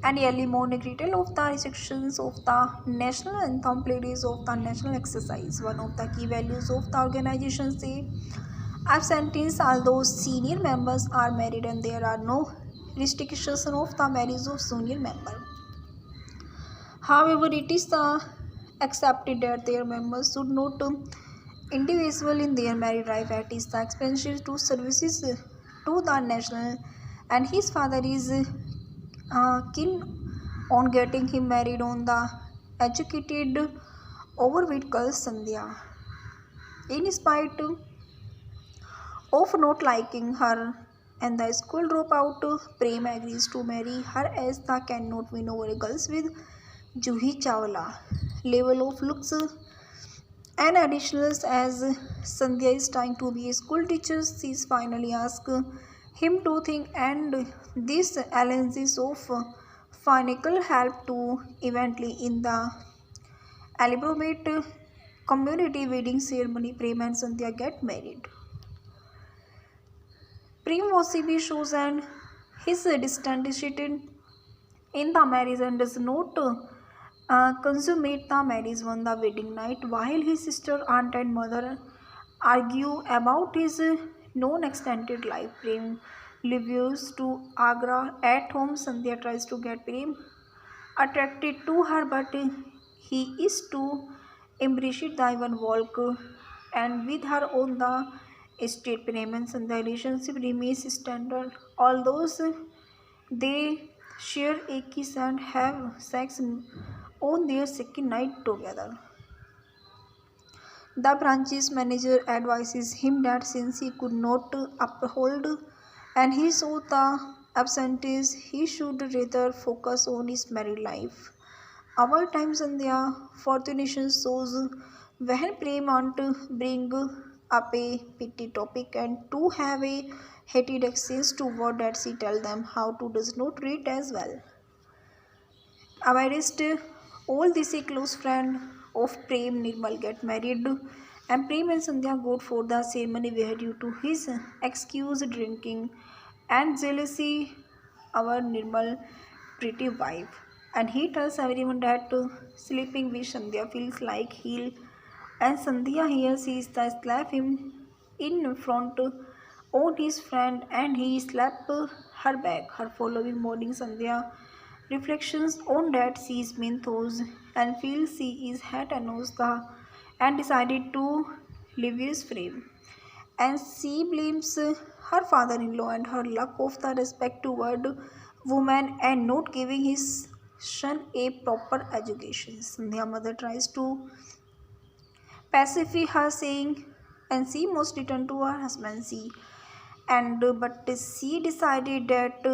Speaker 1: and early morning ritual of the restrictions of the national anthem. Pre-days of the national exercise, one of the key values of the organization say absentees, although senior members are married and there are no restrictions of the marriage of senior member. However, it is accepted that their members should not individual in their married life at is the expenses to services to the national, and his father is keen on getting him married on the educated overweight girl Sandhya. In spite of not liking her and the school dropout, Prem agrees to marry her as the cannot win over girls with Juhi Chawla level of looks and additionals. As Sandhya is trying to be a school teacher, she is finally asked him to think, and this alliance of financial help to eventually in the elaborate community wedding ceremony. Prem and Sandhya get married. Prem Vasibi shows and his distinction in the marriage and does not consummate the marriage on the wedding night, while his sister, aunt and mother argue about his non-extended life. Prem leaves to Agra. At home, Sandhya tries to get Prem attracted to her, but he is too embraced the even walk and with her on the estate. Prem and Sandhya relationship remains standard, although they share a kiss and have sex on their second night together. The branch's manager advises him that since he could not uphold and he saw the absentees, he should rather focus on his married life. Our times and their fortune shows when Prem want to bring up a petty topic and to have a heated exchange to what that she tell them how to does not read as well. Amidst all this, a close friend of Prem, Nirmal, get married, and Prem and Sandhya go for the ceremony where, due to his excuse drinking and jealousy, our Nirmal pretty wife, and he tells everyone that sleeping with Sandhya feels like hell, and Sandhya here sees the slap him in front on his friend, and he slap her back. Her following morning, Sandhya reflections on that sees Minthos and feels she is had Anushka and decided to leave his frame. And she blames her father-in-law and her lack of the respect toward woman and not giving his son a proper education. Sandhya mother tries to pacify her, saying, and she must return to her husband. She and but she decided that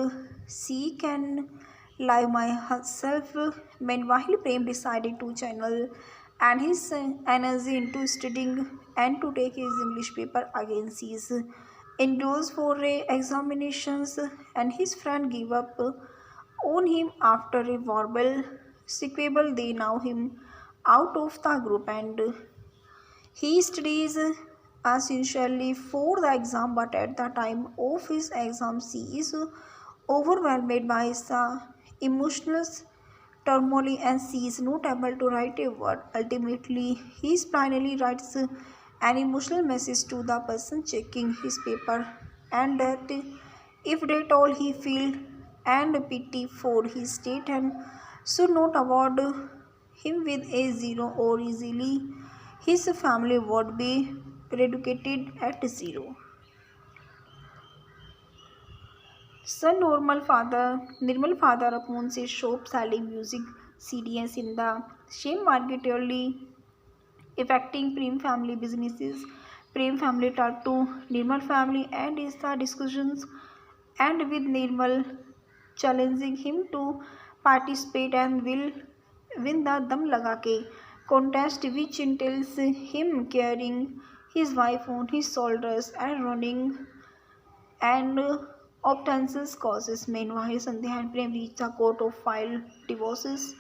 Speaker 1: she can live my herself. Meanwhile, Prem decided to channel and his energy into studying and to take his English paper again. She is enrolls for examinations, and his friend gave up on him after a verbal sequable. They now him out of the group, and he studies essentially for the exam, but at the time of his exam, he is overwhelmed by his emotional turmoil and she is not able to write a word. Ultimately, he finally writes an emotional message to the person checking his paper, and that if at all he feel and pity for his state and should not award him with a zero or easily his family would be reducated at zero. Son Nirmal father upon his shop selling music CDs in the same market early affecting Prem family businesses. Prem family talked to Nirmal family and is the discussions and with Nirmal challenging him to participate and will win the Dam Laga Ke contest, which entails him carrying his wife on his shoulders and running and obtaining causes. Meanwhile, Sandhya and Prem reach the court of file divorces,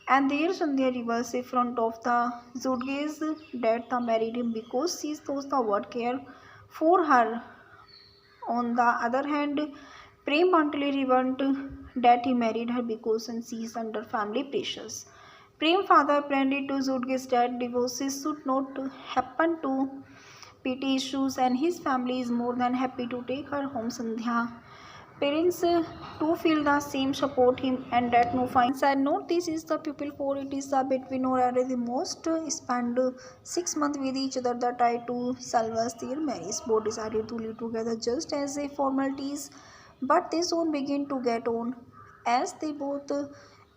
Speaker 1: and there Sandhya reveals in front of the Zudges that the married him because she thought the word care for her. On the other hand, Prem bluntly revealed that he married her because she is under family pressures. Prem father planned to Zudges that divorces should not happen to PT issues and his family is more than happy to take her home. Sandhya parents too feel the same, support him and that no fine and note this is the people for it is the between or at the most spend 6 months with each other that try to salvage their marriage. Both decided to live together just as a formalities, but they soon begin to get on as they both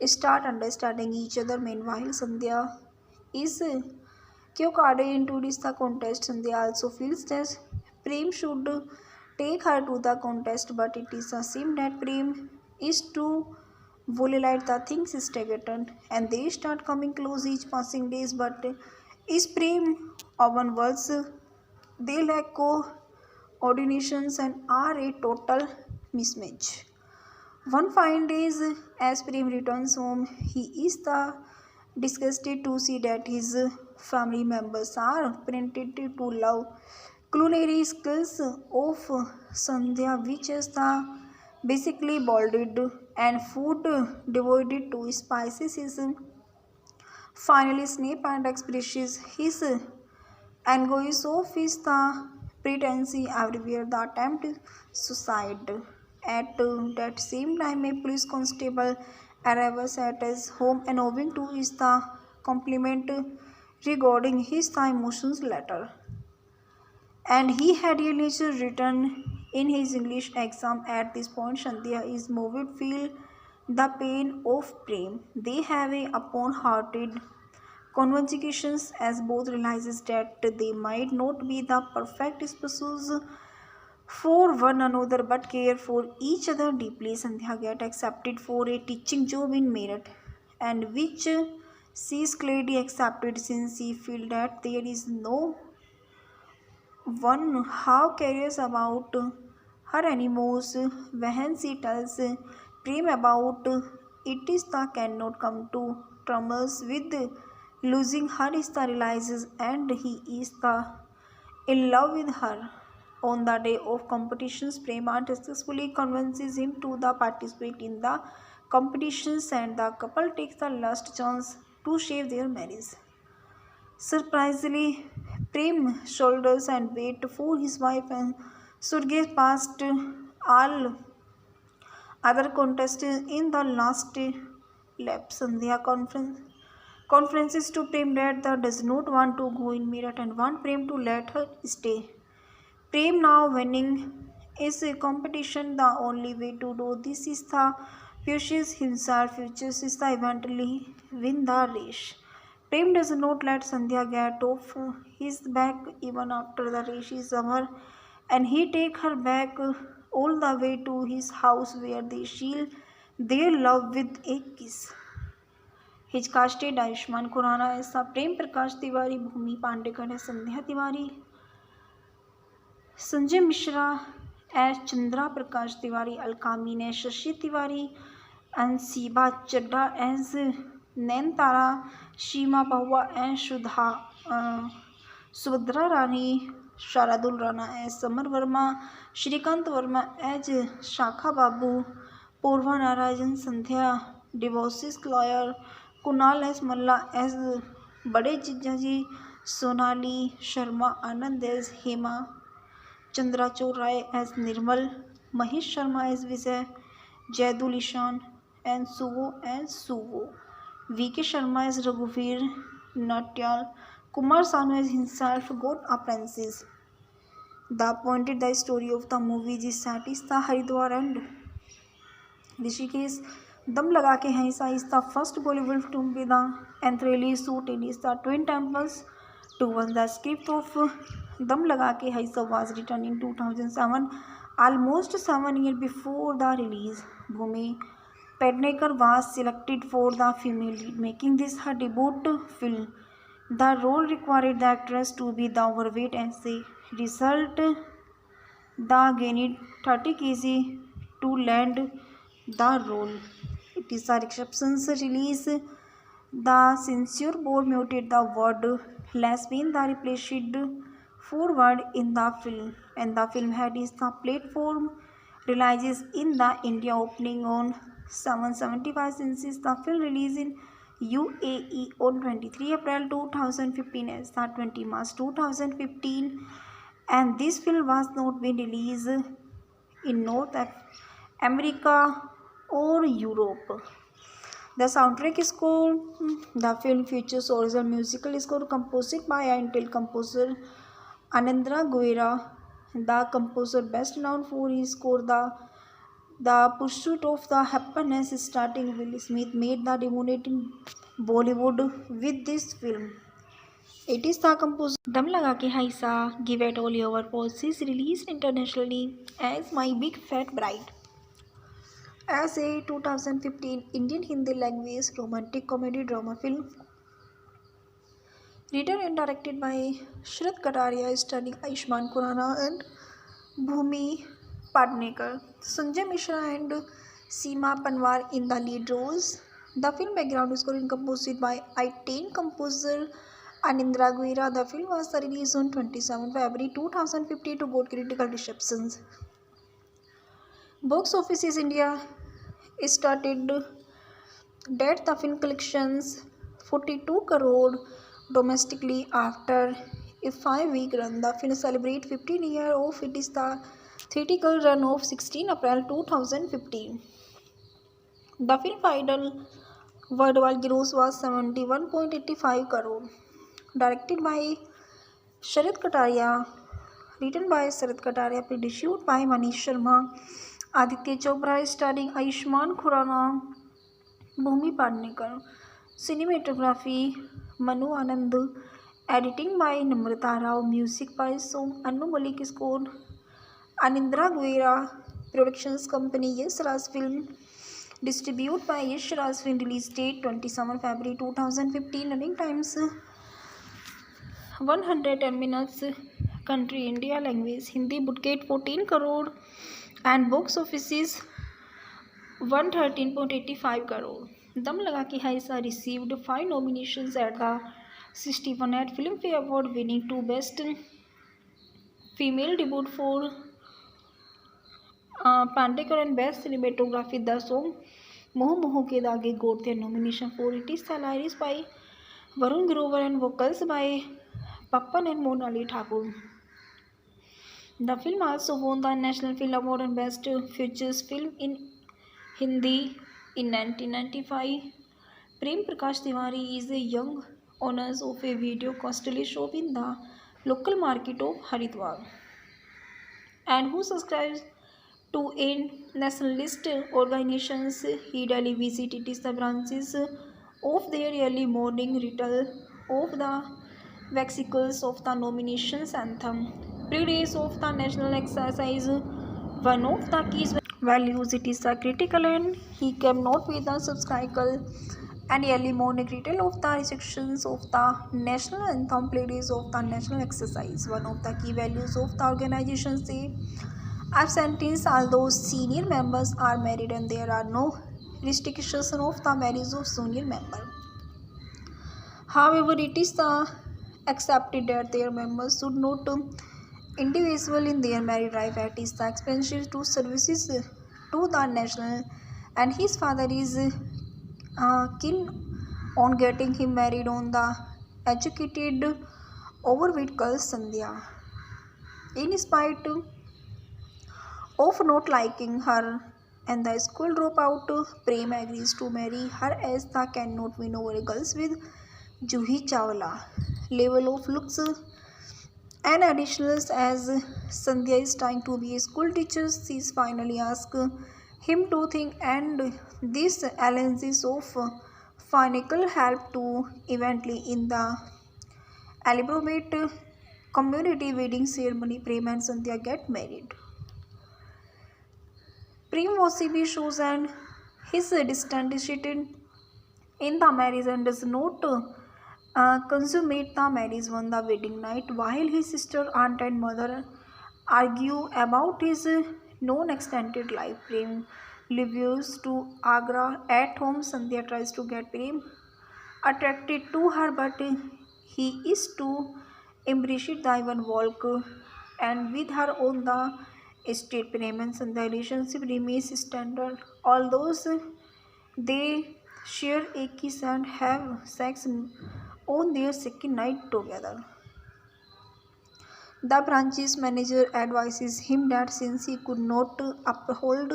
Speaker 1: start understanding each other. Meanwhile, Sandhya is Kyokaide introduced the contest and they also feels that Prem should take her to the contest, but it is assumed that Prem is to volulite the things staggered and they start coming close each passing days, but is Prem often words they lack coordinations and are a total mismatch. One fine day, as Prem returns home, he is the disgusted to see that his family members are printed to love culinary skills of Sandhya, which is the basically boiled and food devoted to spices is finally snap and expresses his angois of is the pretense everywhere the attempt suicide. At that same time, a police constable arrives at his home and owing to his the compliment regarding his the emotions letter. And he had really written in his English exam at this point. Shandhya is moved feel the pain of Prem. They have a upon hearted conversations as both realizes that they might not be the perfect spouses for one another but care for each other deeply. Sandhya get accepted for a teaching job in Meerut and which she is clearly accepted since she feel that there is no one how cares about her anymore. When she tells Prem about it is the cannot come to terms with losing her is the realizes and he is the in love with her. On the day of competitions, Prema successfully convinces him to the participate in the competitions and the couple takes the last chance to save their marriage. Surprisingly, Prem shoulders and wait for his wife and should get past all other contestants in the last lap. Sandhya conferences to Prem that does not want to go in Meerut and want Prem to let her stay. Prem now winning is a competition. The only way to do this is the pushes himself, futures is the eventually win the race. Prem does not let Sandhya get off his back even after the race is over, and he take her back all the way to his house where they seal their love with a kiss. His casted Ayushman Khurrana as Prem Prakash Tiwari, Bhumi Pandekar as Sandhya Tiwari, Sanjay Mishra as Chandra Prakash Tiwari, Alkamin as Shashi Tiwari, and Siba Chadda as Naintara, Shima Bahua as Subhadra Rani, Sharadul Rana as Samar Verma, Shrikant Verma as Shakha Babu, Purva Narayan Sandhya, divorces lawyer, Kunal as Malla as Bade Jijaji, Sonali Sharma Anand as Hema, Chandrachud Rai as Nirmal, Mahesh Sharma as Vijay, Jaidul Ishan and Suvo. V.K. Sharma as Raghuveer Natyal. Kumar Sanu as himself got apprentices. The pointed the story of the movie is set is the Haridwar and Rishikesh. Dam Laga Ke Haisa is the first Bollywood film with the anthology shoot in the Twin Temples. To one, the script of Dam Laga Ke Haisa was written in 2007, almost 7 years before the release. Bhumi Pednekar was selected for the female lead, making this her debut film. The role required the actress to be the overweight as a result. The gained 30 kg to land the role. It is a reception's release. The censure board muted the word lesbian, the replaced forward in the film, and the film had is the platform releases in the India opening on 775 since the film released in UAE on 23 April 2015 as the 20 March 2015, and this film was not been released in North America or Europe. The soundtrack score, the film features original musical score composed by Intel composer Anandra Guerra. The composer best known for his score the Pursuit of the Happiness, starting Will Smith made the dominate in Bollywood with this film. It is the composer Dam Laga Ke Haisa, Give It All Your Forces, released internationally as My Big Fat Bride. As a 2015 Indian Hindi language romantic comedy drama film written and directed by Shraddha Kataria, starring Ayushmann Khurrana and Bhumi Padnekar, Sanjay Mishra and Seema Panwar in the lead roles. The film background score is composed by Italian composer Anindra Guerra. The film was released on 27 February 2015 to got critical receptions. Box office is India started that the film collections 42 crore domestically after a 5-week run. The film celebrates 15 years of it is the theatrical run of 16 April 2015. The film final worldwide gross was 71.85 crore. Directed by Sharath Kataria, written by Sharath Kataria, produced by Manish Sharma, Aditya Chopra, starring Ayushmann Khurrana, Bhumi Padnekar, cinematography Manu Anand, editing by Namrata Rao, music by Som Anu Malik, score Anindra Guerra, productions company Yes Raj Film, distributed by Yes Raj Film, release date 27 February 2015, running times 110 minutes, country India, language Hindi, budget 14 crore and box office is 113.85 crore. Dam Laga Ke Haisa received 5 nominations at the 61th Filmfare Award, winning 2 Best Female Debut for Pandekar and Best Cinematography. The song Moh Moh Ke Dage got their nomination for it is the lyrics by Varun Grover and vocals by Pappan and Monali Thakur. The film also won the National Film Award and Best Features Film in Hindi in 1995. Prem Prakash Tiwari is a young owner of a video costly shop in the local market of Haridwar and who subscribes to a nationalist organizations. He daily visited the branches of their early morning ritual of the vesicles of the nominations anthem. 3 days of the national exercise, one of the key values it is a critical and he cannot be the subscriber and early morning ritual of the restrictions of the national anthem. 3 days of the national exercise, one of the key values of the organization say absentees, although senior members are married and there are no restrictions of the marriage of senior member. However, it is accepted that their members should not individual in their married life at is the expenses to services to the national, and his father is keen on getting him married on the educated overweight girl Sandhya. In spite of not liking her and the school dropout. Prem agrees to marry her as the cannot win over girls with Juhi Chawla level of looks and additionals. As Sandhya is trying to be a school teacher, she is finally asked him to think, and this alliance of financial help to eventually in the elaborate community wedding ceremony. Prem and Sandhya get married. Prem Wasibi shows and his distinction in the marriage and does not consummate the marriage on the wedding night, while his sister, aunt, and mother argue about his non-extended life. Prem leaves to Agra. At home, Sandhya tries to get Prem attracted to her, but he is too embraced the even walk and with her on the estate. Prem and Sandhya relationship remains standard, although they share a kiss and have sex on their second night together. The branch's manager advises him that since he could not uphold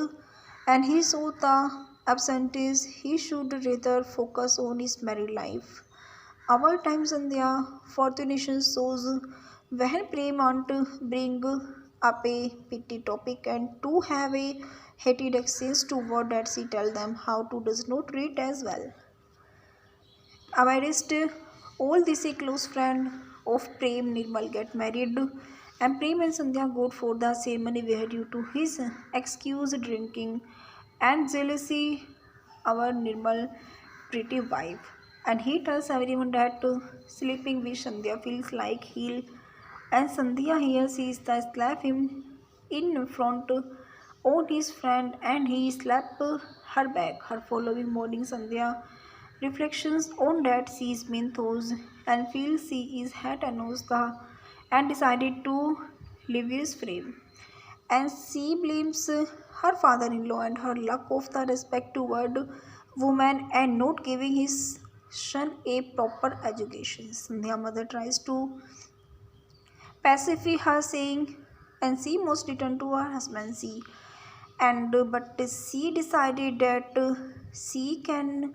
Speaker 1: and he saw the absentees, he should rather focus on his married life. Our times and their fortune shows when Prem want to bring up a petty topic and to have a heated exchange to what that she tell them how to does not read as well. Amidst all this, a close friend of Prem, Nirmal, get married, and Prem and Sandhya go for the ceremony where, due to his excuse drinking and jealousy, our Nirmal pretty wife, and he tells everyone that sleeping with Sandhya feels like hell, and Sandhya here sees the slap him in front on his friend, and he slap her back. Her following morning, Sandhya reflections on that sees Minthos and feels she is had Anushka and decided to leave his frame. And she blames her father-in-law and her lack of the respect toward woman and not giving his son a proper education. Sandhya mother tries to pacify her, saying, and she must return to her husband. She and but she decided that she can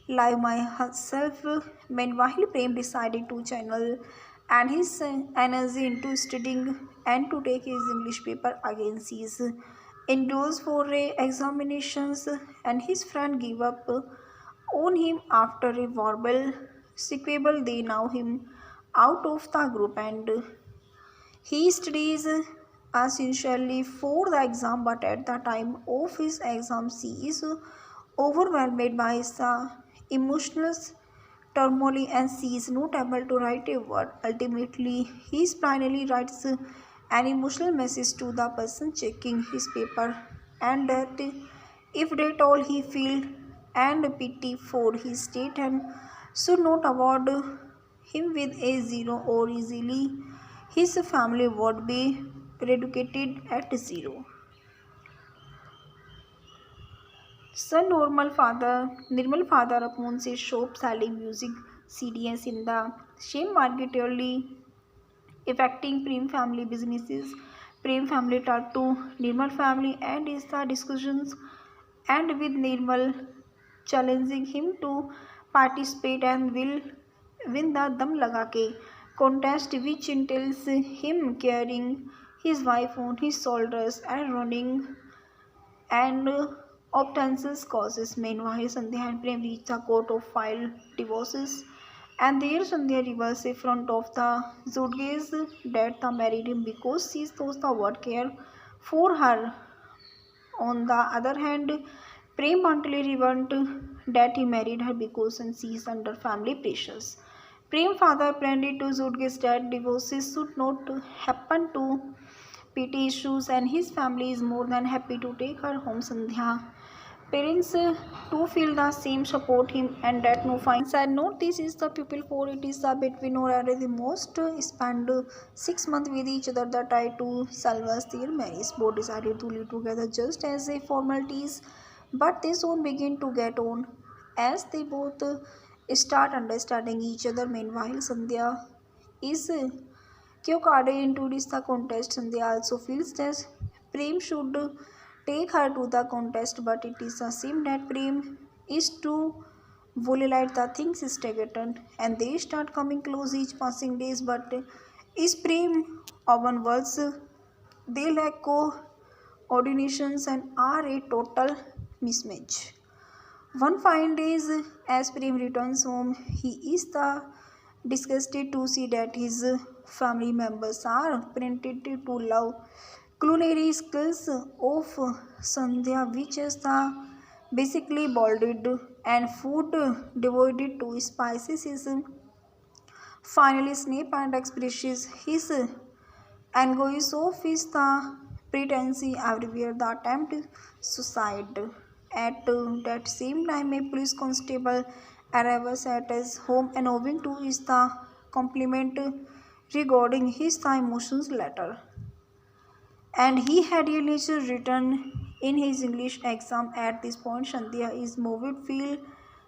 Speaker 1: live my herself. Meanwhile, Prem decided to channel and his energy into studying and to take his English paper again. She is indoors for examinations, and his friend gave up on him after a verbal sequable. They now him out of the group, and he studies essentially for the exam, but at the time of his exam, he is overwhelmed by his emotional turmoil and she is not able to write a word. Ultimately, he finally writes an emotional message to the person checking his paper, and that if that all he feel and pity for his state and should not award him with a zero or easily his family would be reduced at zero. Son Nirmal father owns a shop selling music CDs in the same market, early affecting Prem family businesses. Prem family talked to Nirmal family and is the discussions and with Nirmal challenging him to participate and will win the Dam Laga Ke contest, which entails him carrying his wife on his shoulders and running and obtaining causes. Meanwhile, Sandhya and Prem reach the court of file divorces, and there Sandhya reveals in front of the judges that the married him because she thought the word care for her. On the other hand, Prem bluntly revealed that he married her because she is under family pressures. Prem father pleaded to judges that divorces should not happen to petty issues, and his family is more than happy to take her home. Sandhya parents too feel the same, support him, and that no fine side note. This is the people for it is the between or at the most spend 6 months with each other. The try to salvage their marriage. Both decided to live together just as a formalities, but they soon begin to get on as they both start understanding each other. Meanwhile, Sandhya is Kyokaade introduced the contest, and they also feels that Prem should take her to the contest, but it is assumed that Prem is too volatile. The things stagnated, and they start coming close each passing days. But is Prem often worse? They lack coordinations and are a total mismatch. One fine day, as Prem returns home, he is the disgusted to see that his family members are parented to love culinary skills of Sandhya, which is the basically boiled and food devoted to spices is finally snap and expresses his angois of his the pretense everywhere the attempt suicide. At that same time, a police constable arrives at his home and owing to his the compliment regarding his the emotions letter. And he had a lecture written in his English exam. At this point, Shandhya is moved feel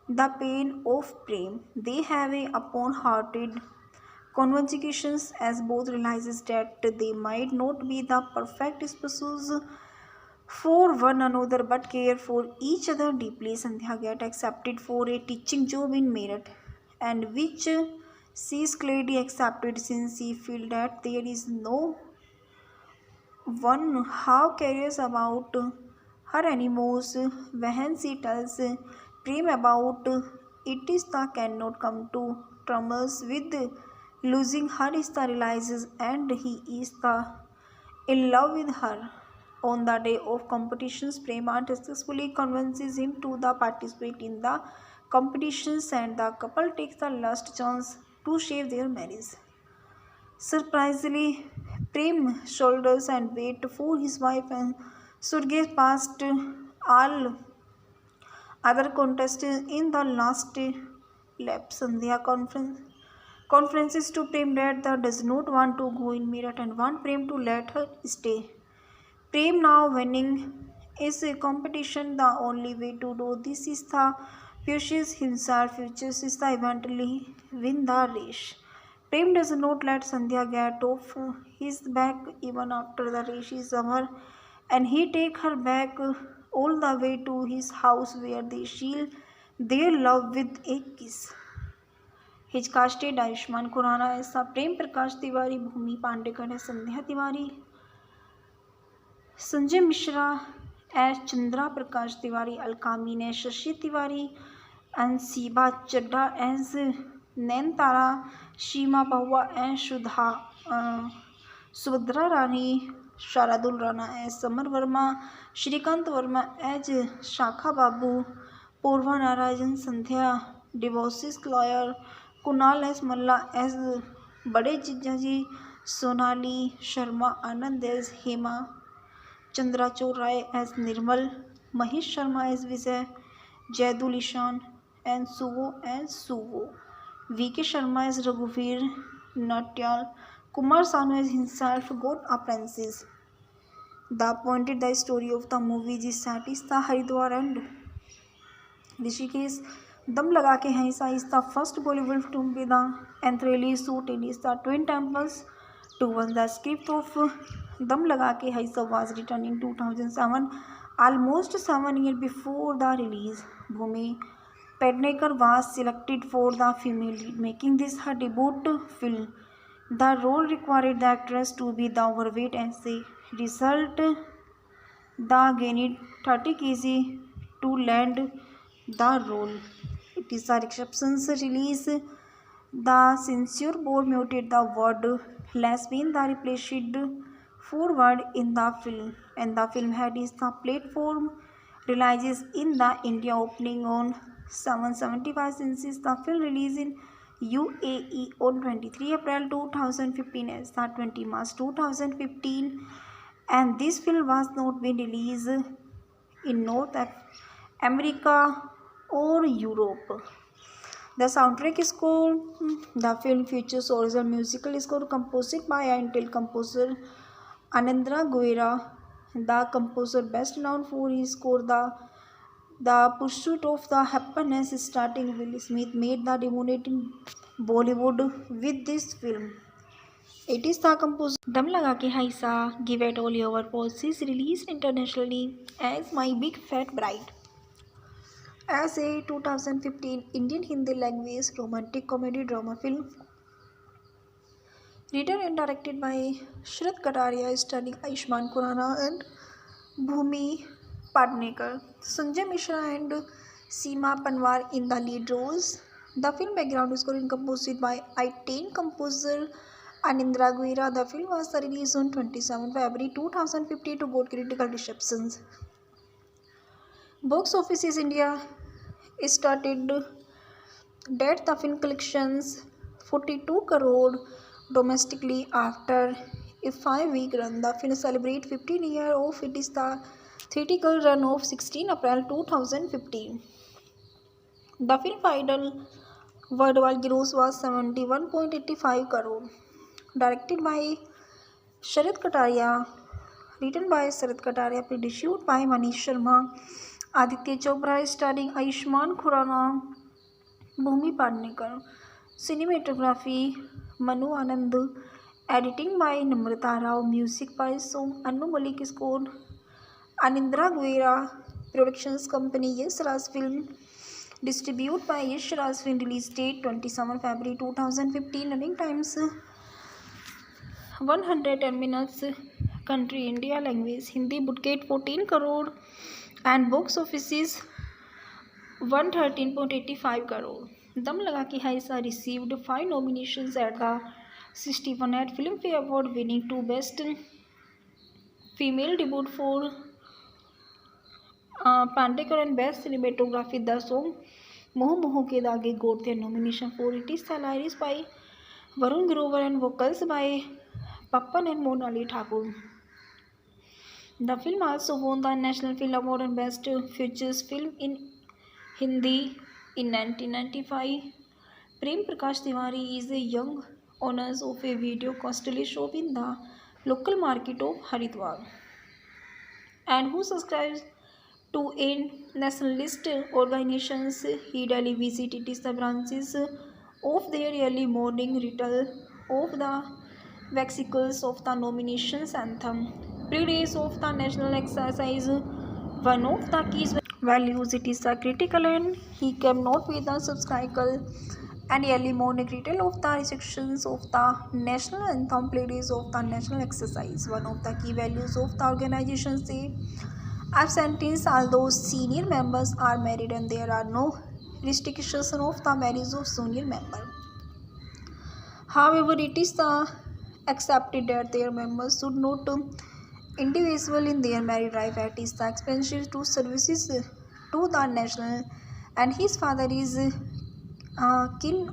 Speaker 1: the pain of Prem. They have a upon-hearted conversations as both realizes that they might not be the perfect spouses for one another but care for each other deeply. Sandhya get accepted for a teaching job in Meerut, and which she is gladly accepted since she feel that there is no one how curious about her anymore. When she tells Prem about it is the cannot come to terms with losing her is the realizes and he is the in love with her. On the day of competitions, Prema successfully convinces him to the participate in the competitions and the couple takes the last chance to shave their marriage. Surprisingly, Prem shoulders and wait for his wife and should get past all other contestants in the last lap. Sandhya conferences to Prem that does not want to go in Meerut and want Prem to let her stay. Prem now winning is a competition. The only way to do this is the pushes himself, futures is the eventually win the race. Prem does not let Sandhya get off his back even after the race is over, and he take her back all the way to his house where they seal their love with a kiss. His casted Ayushman Khurrana as Prem Prakash Tiwari, Bhumi Pandekar as Sandhya Tiwari, Sanjay Mishra as Chandra Prakash Tiwari, अलकामी ने Shashi Tiwari and Sheeba Chadha as Nain Tara, Seema Pahwa and Subhadra Rani, Shardul Rana as Samar Verma, Shrikant Verma as Shakha Babu, Purva Narayan Sandhya divorces lawyer, Kunal as Malla as Bade Jija ji, Sonali Sharma Anand as Hema, Chandrachur Rai as Nirmal, Mahesh Sharma as Vijay, Zaidul Ishan and Suvo, VK Sharma as रघुवीर Natiyal, Kumar Sanu as himself got a princess. The pointed the story of the movie is set is the Haridwar and Rishikesh. दम लगा के हंसा is the first Bollywood film with the anthology shoot in the Twin Temples to one. The script of Dam Laga Ke Haisa was written in 2007, almost 7 years before the release. Bhumi Pednekar was selected for the female lead, making this her debut film. The role required the actress to be the overweight as a result. The gained 30 kg to land the role. It is the reception's release. The censure board muted the word lesbian. The replaced forward in the film, and the film had is the platform releases in the India opening on 775 inches. The film released in UAE on 23 April 2015 as the 20 March 2015, and this film was not been released in North America or Europe. The soundtrack score, the film features original musical score composed by Intel composer Anandra Guerra. The composer best known for his score the Pursuit of the Happiness, starting Will Smith made the dominating Bollywood with this film. It is the composer Dum Laga Ke Haisa, Give It All Your Pulse is released internationally as My Big Fat Bride. As a 2015 Indian Hindi language romantic comedy drama film written and directed by Shraddha Kataria, starring Ayushmann Khurrana and Bhumi Padnekar, Sanjay Mishra and Seema Panwar in the lead roles. The film background score is composed by Italian composer Anindra Guira. The film was released on 27 February 2015 to good critical receptions. Box office is India started that the film collections 42 crore domestically after a 5-week run. The film celebrates 15 years of its theatrical run of 16 April 2015. The film final worldwide gross was 71.85 crore. Directed by Sharath Kataria, written by Sharath Kataria, produced by Manish Sharma, Aditya Chopra, starring Ayushmann Khurrana, Bhumi Padnekar, cinematography Manu Anand, editing by Namrata Rao, music by Som Anu Malik, score Anindra Guera, productions company Yes Raj Film, distributed by Yes Raj Film, release date 27 February 2015, running times 110 minutes, country India, language Hindi, budget 14 crore and box office is 113.85 crore. Dum Laga Ke Haisa received 5 nominations at the 61th Filmfare Award, winning 2 Best Female Debut for Pandekar and Best Cinematography. The song Moh Moh Ke Dage got their nomination for It Is the Lyrics by Varun Grover and vocals by Pappan and Monali Thakur. The film also won the National Film Award and Best Features Film in Hindi in 1995. Prem Prakash Tiwari is a young owner of a video costly shop in the local market of Haridwar and who subscribes to a nationalist organizations. He daily visits the branches of their early morning ritual of the vesicles of the nominations anthem. Pre-days of the national exercise, one of the key values it is a critical and he cannot be the subscriber and early morning ritual of the sections of the national anthem. Pre-days of the national exercise, one of the key values of the organization say absentees, although senior members are married and there are no restrictions of the marriage of senior member. However, it is accepted that their members should not individual in their married life at is the expenses to services to the national, and his father is keen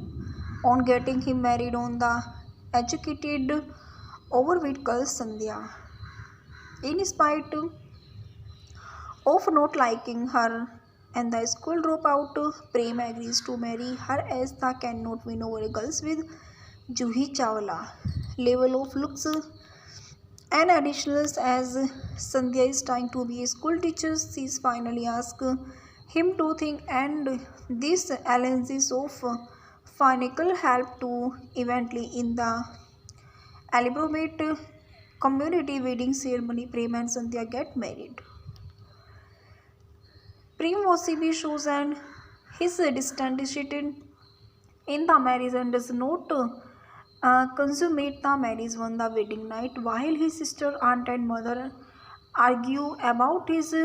Speaker 1: on getting him married on the educated overweight girl Sandhya. In spite of not liking her and the school dropout, Prem agrees to marry her as the cannot win over girls with Juhi Chawla level of looks and additionals. As Sandhya is trying to be a school teacher, she is finally asks him to think, and this alliance of financial help to eventually in the elaborate community wedding ceremony. Prem and Sandhya get married. Prem Vasibi shows and his distant seated in the marriage and does not consummate the marriage on the wedding night, while his sister, aunt and mother argue about his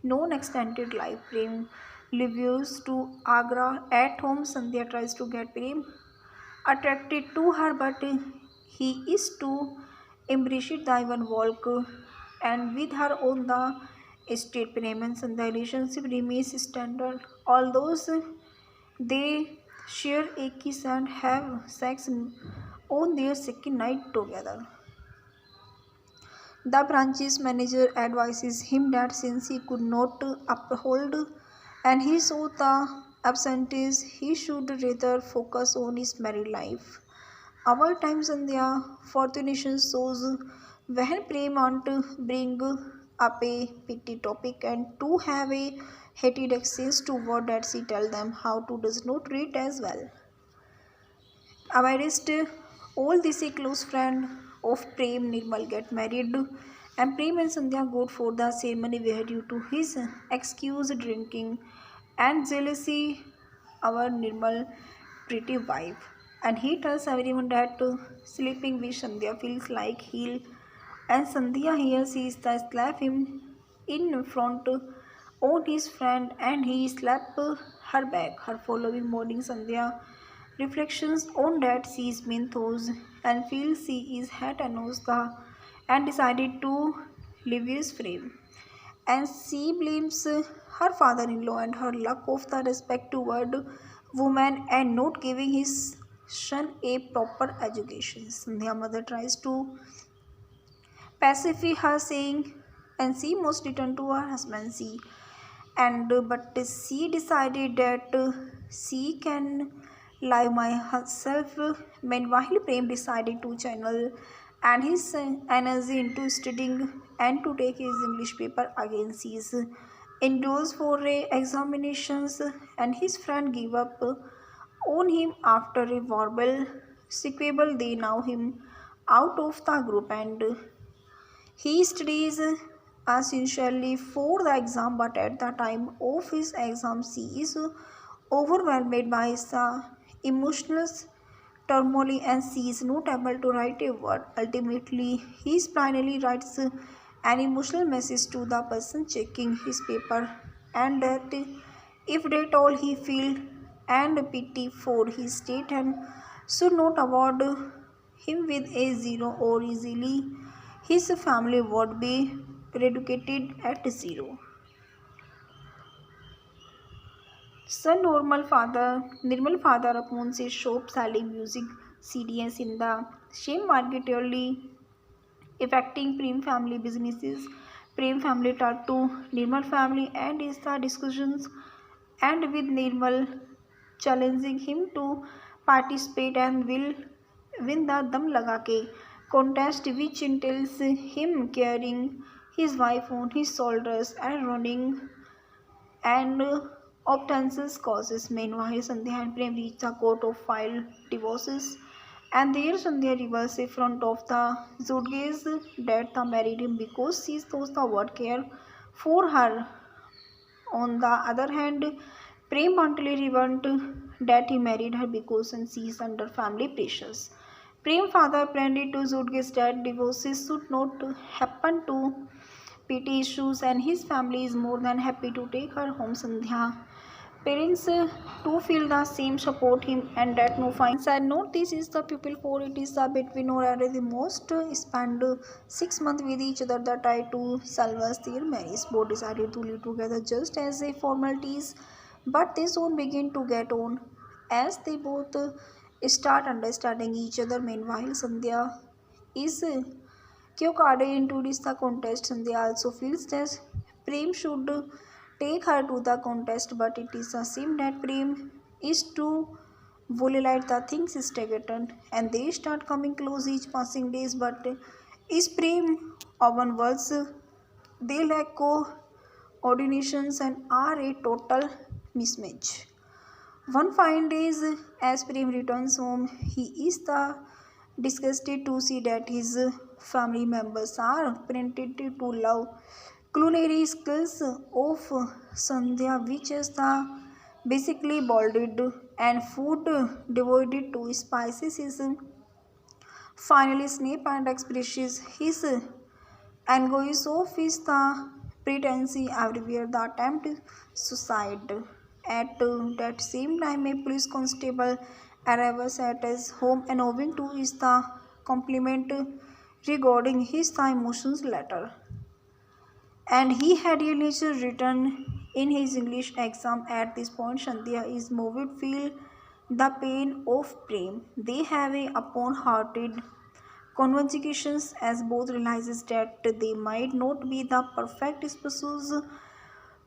Speaker 1: non-extended life. Prem leaves to Agra. At home, Sandhya tries to get Prem attracted to her, but he is too embraced the even walk and with her on the estate. Prem and Sandhya relationship remains standard, although they share a kiss and have sex on their second night together. The branch's manager advises him that since he could not uphold and he saw the absentees, he should rather focus on his married life. Our times and their fortune shows when Prem want to bring up a pity topic and to have a hated exchange to word that she tell them how to does not read as well. Amidst All this a close friend of Prem Nirmal get married and Prem and Sandhya go for the ceremony where due to his excuse drinking and jealousy our Nirmal pretty wife and he tells everyone that sleeping with Sandhya feels like he'll and Sandhya here sees the slap him in front on his friend and he slapped her back. Her following morning Sandhya reflections on that sees Minthos and feels she is hat Anushka and decided to leave his frame. And she blames her father-in-law and her lack of the respect toward woman and not giving his son a proper education. Their mother tries to pacify her saying and she must return to her husband she and but she decided that she can live my herself. Meanwhile Prem decided to channel and his energy into studying and to take his English paper again. She is indoors for examinations and his friend gave up on him after a verbal sequable. They now him out of the group and he studies essentially for the exam, but at the time of his exam, he is overwhelmed by the emotional turmoil and she is not able to write a word. Ultimately, he finally writes an emotional message to the person checking his paper and that if that all he feel and pity for his state and should not award him with a zero or easily his family would be reduced at zero. Son Nirmal father owns a shop selling music CDs in the same market early affecting Prem family businesses. Prem family talk to Nirmal family and is the discussions and with Nirmal challenging him to participate and will win the Dam Laga Ke contest which entails him carrying his wife on his shoulders and running and obtaining causes. Meanwhile, Sandhya and Prem reach the court of file divorces and there Sandhya reveals in front of the Zudges that the married him because she thought the word care for her. On the other hand, Prem mentally revealed that he married her because she is under family pressures. Prem father planned to Zudges that divorces should not happen to petty issues and his family is more than happy to take her home. Sandhya parents too feel the same, support him and that no fine and note this is the pupil for it is the between or at the most spend 6 months with each other that try to salvage their marriage. Both decided to live together just as a formalities but they soon begin to get on as they both start understanding each other. Meanwhile Sandhya is Kyokade introduced the contest and they also feels that Prem should take her to the contest but it is assumed that Prem is to violate the things stated and they start coming close each passing days but is Prem often words they lack coordinations and are a total mismatch. One fine day, as Prem returns home, he is the disgusted to see that his family members are printed to love culinary skills of Sandhya, which is the basically boiled and food devoted to spices is finally snap and expresses his anguish of his the pretense everywhere the attempt suicide. At that same time, a police constable arrives at his home and owing to his the compliment regarding his the emotions letter. And he had a nature written in his English exam. At this point, Shandhya is moved feel the pain of Prem. They have a upon-hearted conversations as both realizes that they might not be the perfect spouses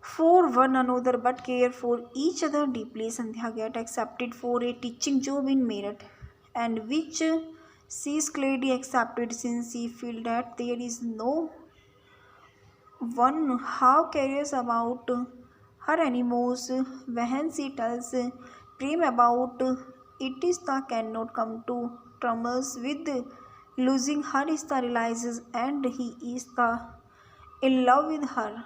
Speaker 1: for one another but care for each other deeply. Sandhya get accepted for a teaching job in Meerut and which she is clearly accepted since she feel that there is no one how curious about her anymore. When she tells Prem about it is the cannot come to traumas with losing her. Ista realizes and he is in love with her.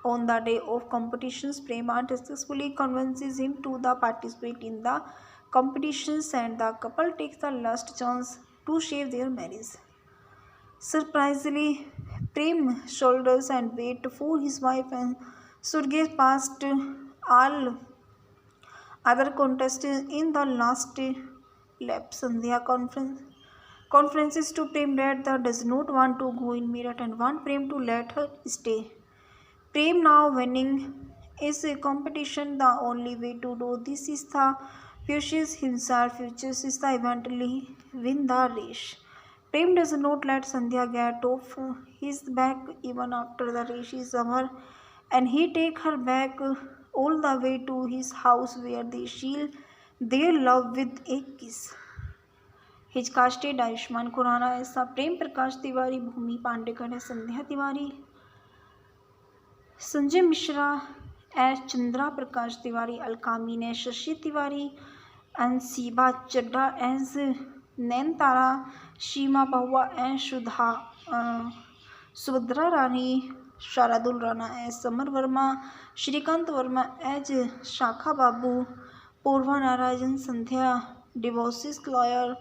Speaker 1: On the day of competitions, Prema successfully convinces him to participate in the competitions and the couple takes the last chance to save their marriage. Surprisingly, Prem shoulders and wait for his wife and Surge past all other contestants in the last lap. Sandhya conferences to Prem that does not want to go in Meerut and want Prem to let her stay. Prem now winning is a competition. The only way to do this is the pushes himself, futures is the eventually win the race. Prem does not let Sandhya get off his back even after the race is over, and he take her back all the way to his house where they seal their love with a kiss. His casted Ayushmann Khurrana as Prem Prakash Tiwari, Bhumi Pandekar as Sandhya Tiwari, Sanjay Mishra as Chandra Prakash Tiwari, Alkami as Shashi Tiwari, and Siba Chadda as Naintara, Shima Pahua as Subhadra Rani, Sharadul Rana as Samar Verma, Shrikant Verma as Shakha Babu, Purva Narayan Sandhya, divorces lawyer,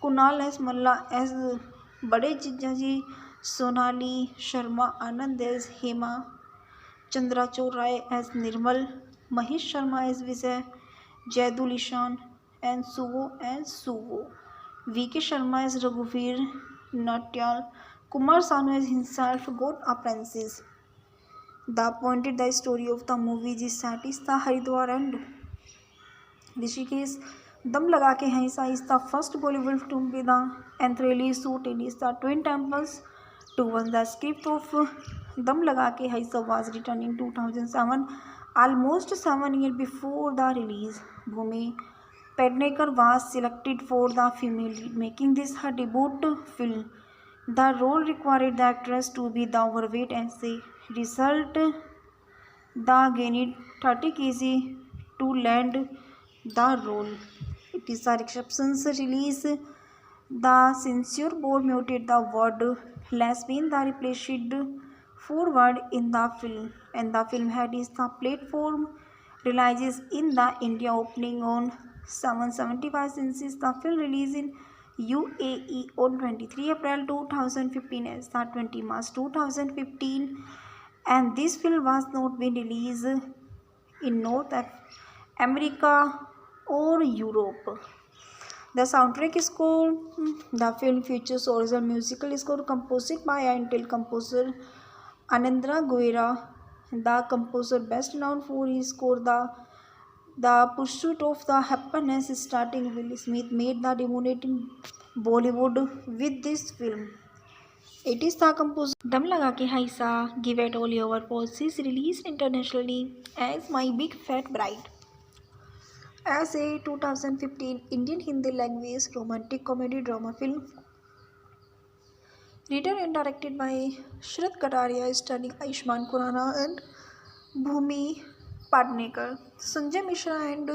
Speaker 1: Kunal as Malla as Bade Jijaji, Sonali Sharma Anand as Hema, Chandrachur Rai as Nirmal, Mahesh Sharma as Vijay, Jaidul Ishan and Suvo as Suvo, V.K. Sharma as Raghuveer Natyal, Kumar Sanu as himself got apprentices. The story of the movie is set is the Haridwar and Rishikesh. Dam Laga Ke Haisa is the first Bollywood film with the anthropology shoot in the Twin Temples. The script of Dam Laga Ke Haisa was written in 2007, almost 7 years before the release. Bhumi Pednekar was selected for the female lead, making this her debut film. The role required the actress to be the overweight. As a result, the gained 30 kg to land the role. It is the reception's release. The censor board muted the word lesbian, the replaced forward in the film, and the film had is the platform releases in the India opening on 775 inches. The film released in UAE on 23 April 2015 as the 20 March 2015, and this film was not been released in North America or Europe. The soundtrack score, the film features original musical score composed by Intel composer Anindra Guerra. The composer best known for his score the Pursuit of the Happiness, starting Will Smith made the dominating Bollywood with this film. It is the composer Dam Laga Ke Haisa, Give It All Your Pulse is released internationally as My Big Fat Bride. As a 2015 Indian Hindi language romantic comedy drama film written and directed by Shraddha Kataria, starring Ayushmann Khurrana and Bhumi Padnekar, Sanjay Mishra and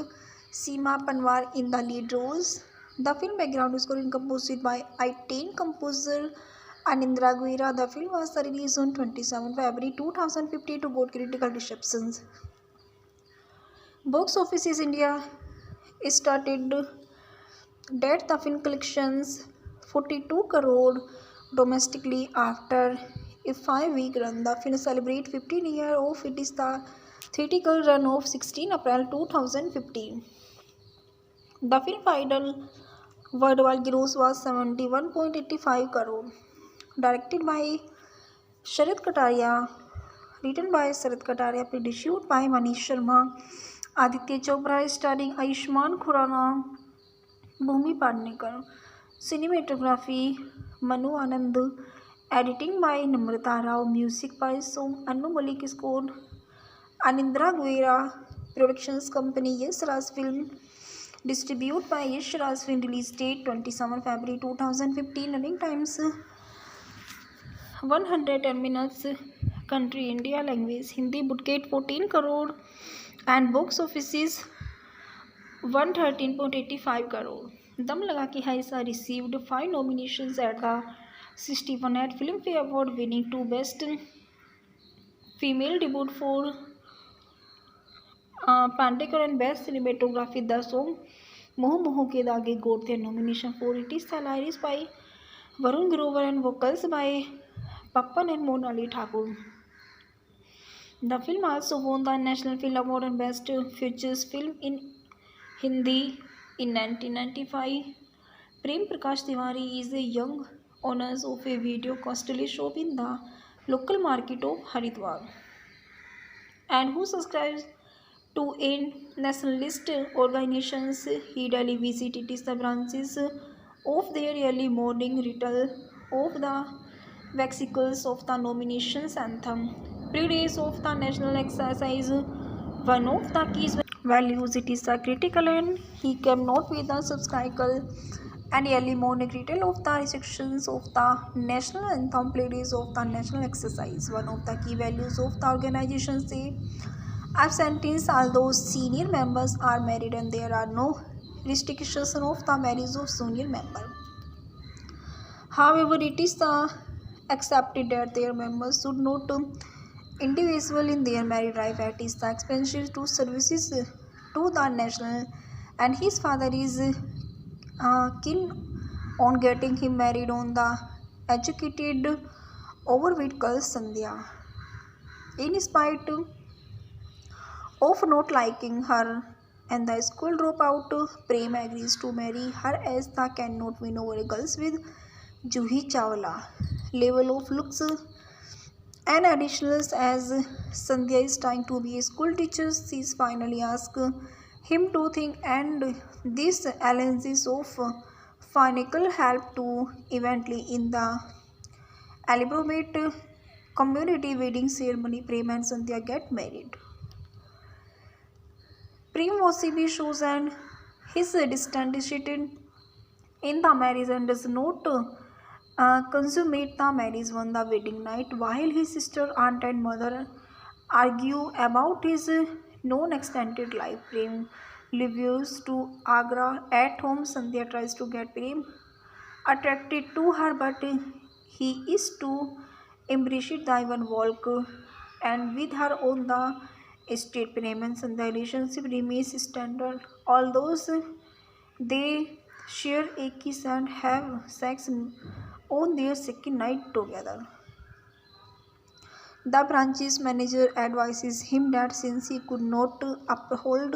Speaker 1: Seema Panwar in the lead roles. The film background score is composed by Italian composer Anindra Guerra. The film was released on 27 February 2015 to got critical receptions. Box office is India started that the film collections 42 crore domestically after a 5-week run. The film celebrates 15 years of it is the theatrical run of 16 April 2015. The film final worldwide gross was 71.85 crore. Directed by Sharath Kataria, written by Sharath Kataria, produced by Manish Sharma, Aditya Chopra, starring Ayushmann Khurrana, Bhumi Padnekar. Cinematography Manu Anand, editing by Namrata Rao, music by Som Anu Malik, score Anindra Guerra, productions company Yes Raj Film, distributed by Yes Raj Film, release date 27 February 2015, running times 110 minutes, country India, language Hindi, budget 14 crore and box office is 113.85 crore. Dum Laga Ke Haisa received 5 nominations at the 61th Filmfare Award, winning 2 Best Female debut for Pandekar and Best Cinematography. The song Moho Moho Ke Dage got their nomination for It Is the Lyrics by Varun Grover and vocals by Pappan and Monali Thakur. The film also won the National Film Award and Best Features Film in Hindi in 1995. Prem Prakash Tiwari is a young owner of a video costly shop in the local market of Haridwar and who subscribes to a nationalist organizations. He daily visited the branches of their early morning ritual of the vesicles of the nominations anthem. Pre-days of the national exercise, one of the key values it is the critical and he cannot be the subscriber and early morning ritual of the restrictions of the national anthem. Pre-days of the national exercise, one of the key values of the organization say absentees, although senior members are married and there are no restrictions of the marriage of senior member. However, it is accepted that their members should not individual in their married life at is the expenses to services to the national, and his father is keen on getting him married on the educated overweight girl Sandhya. In spite of not liking her and the school dropout, Prem agrees to marry her as the cannot win over girls with Juhi Chawla level of looks and additionals. As Sandhya is trying to be a school teacher, she is finally asks him to think, and this alliance of financial help to eventually in the elaborate community wedding ceremony. Prem and Sandhya get married. Prem Vosibi shows and his distant in the marriage and does not consummate the marriage on the wedding night, while his sister, aunt, and mother argue about his non-extended life. Prem leaves to Agra. At home, Sandhya tries to get Prem attracted to her, but he is too embraced the even walk and with her on the estate. Prem and Sandhya relationship remains standard, although they share a kiss and have sex on their second night together. The branch's manager advises him that since he could not uphold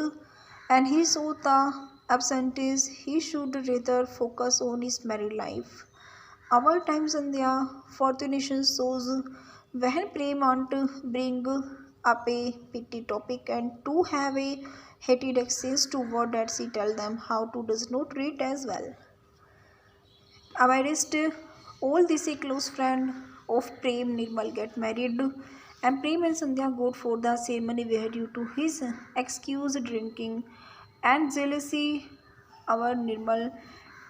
Speaker 1: and he saw the absentees, he should rather focus on his married life. Our times and their fortune shows when Prem want to bring up a petty topic and to have a heated exchange to what that she tell them how to does not read as well. Amidst all this, a close friend of Prem, Nirmal, get married, and Prem and Sandhya go for the ceremony where, due to his excused drinking and jealousy, our Nirmal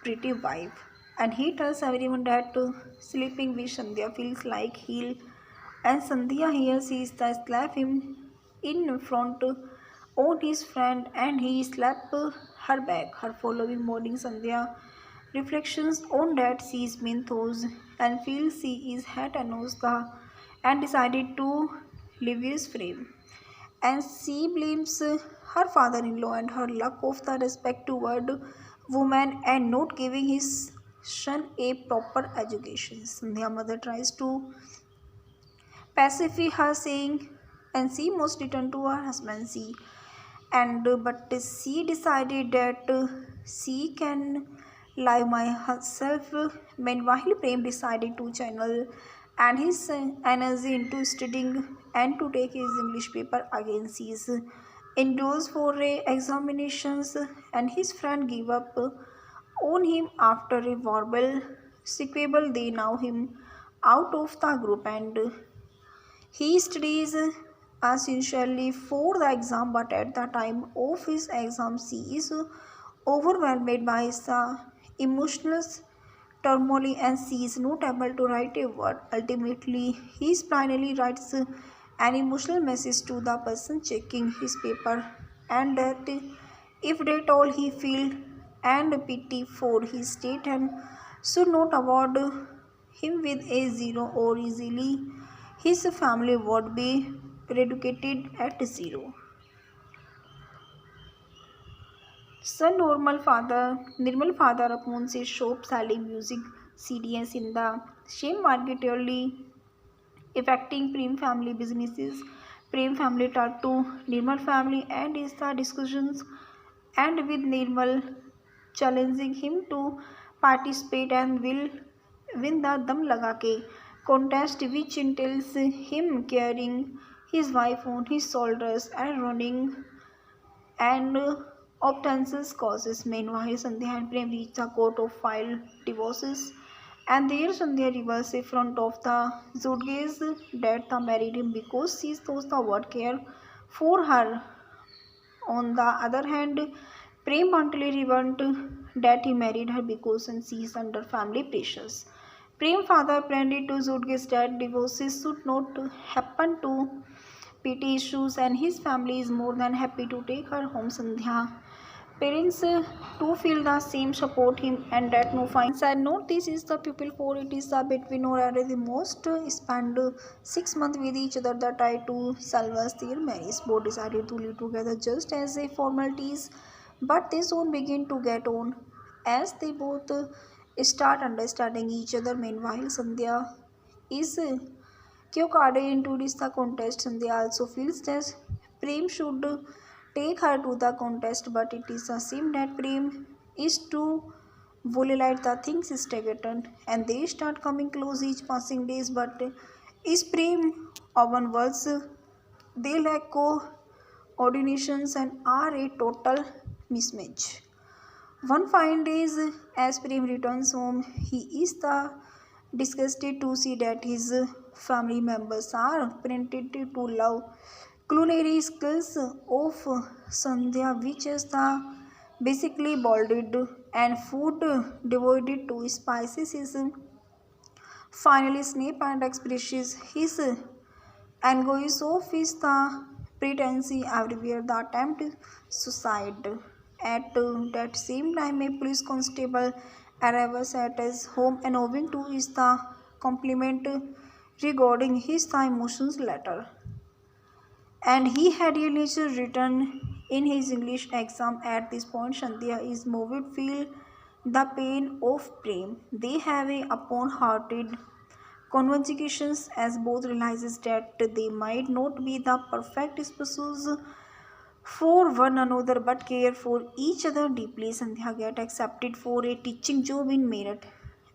Speaker 1: pretty wife, and he tells everyone that sleeping with Sandhya feels like hell, and Sandhya hears he is the slap him in front on his friend, and he slap her back. Her following morning, Sandhya reflections on that sees Minthos and feels she is had Anushka and decided to leave his frame. And she blames her father-in-law and her lack of the respect toward woman and not giving his son a proper education. Their mother tries to pacify her, saying, and she must return to her husband. She and but she decided that she can live my herself. Meanwhile, Prem decided to channel and his energy into studying and to take his English paper again. She is indoors for examinations, and his friend gave up on him after a verbal sequable. They now him out of the group, and he studies essentially for the exam, but at the time of his exam, he is overwhelmed by his emotional turmoil and she is not able to write a word. Ultimately, he finally writes an emotional message to the person checking his paper, and that if at all he feel and pity for his state and should not award him with a zero, or easily his family would be reducated at zero. Son Nirmal father upon his shop selling music CDs in the same market early affecting Prem family businesses. Prem family talked to Nirmal family and is the discussions and with Nirmal challenging him to participate and will win the Dam Laga Ke contest, which entails him carrying his wife on his shoulders and running and obtaining causes. Meanwhile, Sandhya and Prem reach the court of file divorces, and there Sandhya reveals in front of the judges that the married him because she thought the word care for her. On the other hand, Prem bluntly revealed that he married her because she is under family pressures. Prem father pleaded to Judges that divorces should not happen to PT issues, and his family is more than happy to take her home. Sandhya parents too feel the same, support him, and that no fine and note this is the pupil for it is the between or at the most spend 6 months with each other that try to salvage their marriage. Both decided to live together just as a formalities, but they soon begin to get on as they both start understanding each other. Meanwhile, Sandhya is Kyokade introduced the contest, and they also feels that Prem should take her to the contest, but it is assumed that Prem is too violate the things staggered, and they start coming close each passing days. But is Prem often words they lack coordinations and are a total mismatch. One fine day, as Prem returns home, he is the disgusted to see that his family members are printed to love culinary skills of Sandhya, which is the basically boiled and food devoted to spices is finally snap and expresses his anguish of his the pretense everywhere the attempt suicide. At that same time, a police constable arrives at his home and owing to his the compliment regarding his the emotions letter. And he had a nature written in his English exam. At this point, Shandhya is moved feel the pain of Prem. They have a upon-hearted conversations as both realizes that they might not be the perfect spouses for one another but care for each other deeply. Sandhya get accepted for a teaching job in Meerut,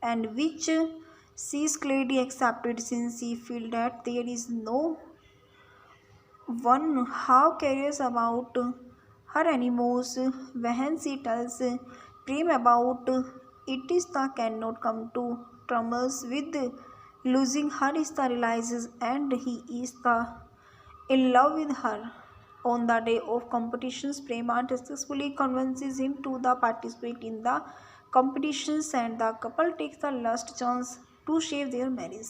Speaker 1: and which she is gladly accepted since she feel that there is no one how curious about her anymore. When she tells Prem about it is the cannot come to terms with losing her is the realizes and he is the in love with her. On the day of competitions, Prema successfully convinces him to the participate in the competitions, and the couple takes the last chance to save their marriage.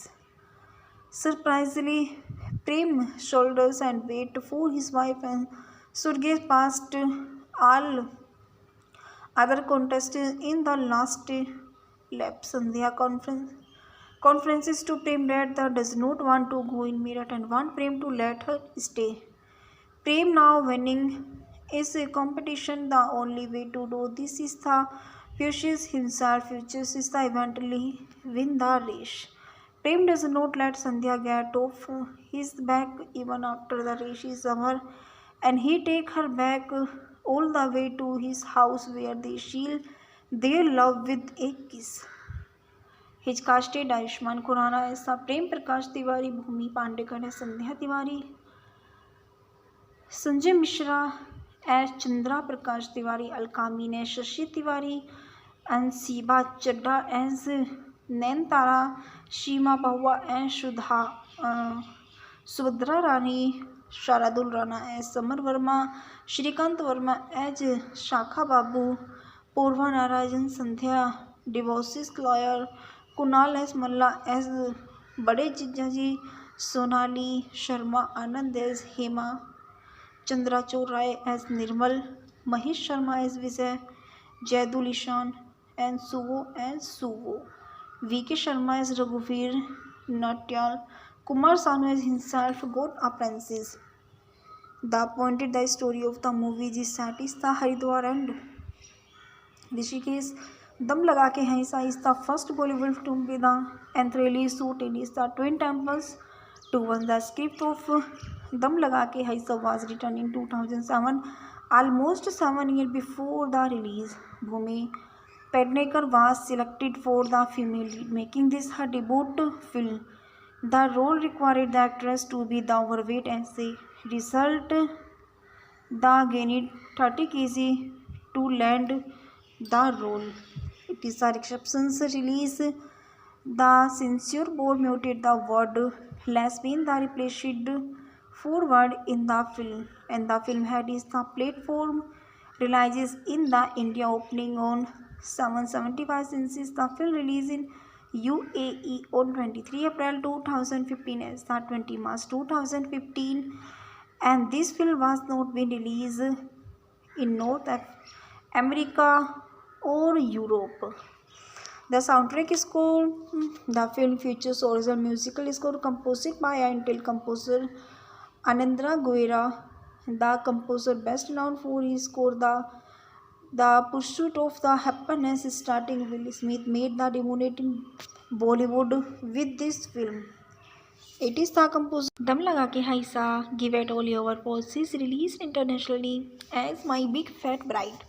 Speaker 1: Surprisingly, Prem shoulders and wait for his wife and Surge past all other contestants in the last lap. Sandhya conferences to Prem that the does not want to go in Meerut and want Prem to let her stay. Prem now winning is a competition. The only way to do this is the pushes himself, futures is the eventually win the race. Prem does not let Sandhya get off his back even after the race is over, and he take her back all the way to his house where they seal their love with a kiss. His casted Ayushman Khurrana as Prem Prakash Tiwari, Bhumi Pandekar as Sandhya Tiwari, Sanjay Mishra as Chandra Prakash Tiwari, Alkami as Shashi Tiwari, and Siba Chadda as Naintara, Shima Bahua as Subhadra Rani, Sharadul Rana as Samar Verma, Shrikant Verma as Shakha Babu, Purva Narayan Sandhya, divorces lawyer, Kunal as Malla as Bade Jijaji, Sonali Sharma Anand as Hema, Chandrachur Rai as Nirmal, Mahesh Sharma as Vijay, Jaidul Ishan and Suvo. V.K. Sharma as Raghuveer Natyal. Kumar Sanu as himself got apprentices. The story of the movie is set is the Haridwar and Rishikesh. Dam Laga Ke Haisa is the first Bollywood film with the anthropology shoot in the twin temples. To one, the script of Dam Laga Ke Haisa was written in 2007, almost 7 years before the release. Bhumi Pednekar was selected for the female lead, making this her debut film. The role required the actress to be the overweight. As a result, the gained 30 kg to land the role. It is a reception's release. The censor board muted the word lesbian, the replaced forward in the film, and the film had is the platform releases in the India opening on 775 since the film released in UAE on 23 April 2015 as the 20 March 2015, and this film was not been released in North America or Europe. The soundtrack score, the film features original musical score composed by Intel composer Anandra Guerra. The composer best known for his score the Pursuit of the Happiness, starting Will Smith made the dominating Bollywood with this film. It is the composer Dam Laga Ke Haisa, Give It All Your Pulse is released internationally as My Big Fat Bride.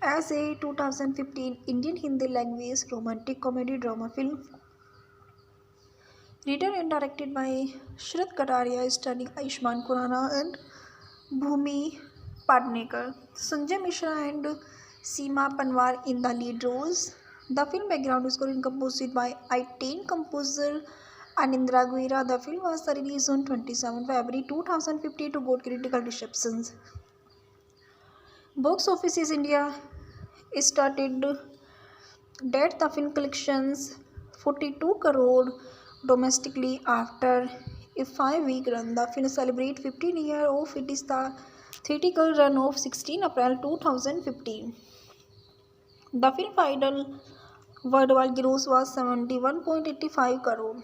Speaker 1: As a 2015 Indian Hindi language romantic comedy drama film written and directed by Shraddha Kataria, starring Ayushmann Khurrana and Bhumi Padnekar, Sanjay Mishra and Seema Panwar in the lead roles. The film background score is composed by Italian composer Anindra Guerra. The film was released on 27 February 2015 to got critical receptions. Box office is India started that the film collections 42 crore domestically after a 5-week run. The film celebrates 15 years of it is the theatrical run of 16 April 2015. The film final worldwide gross was 71.85 crore.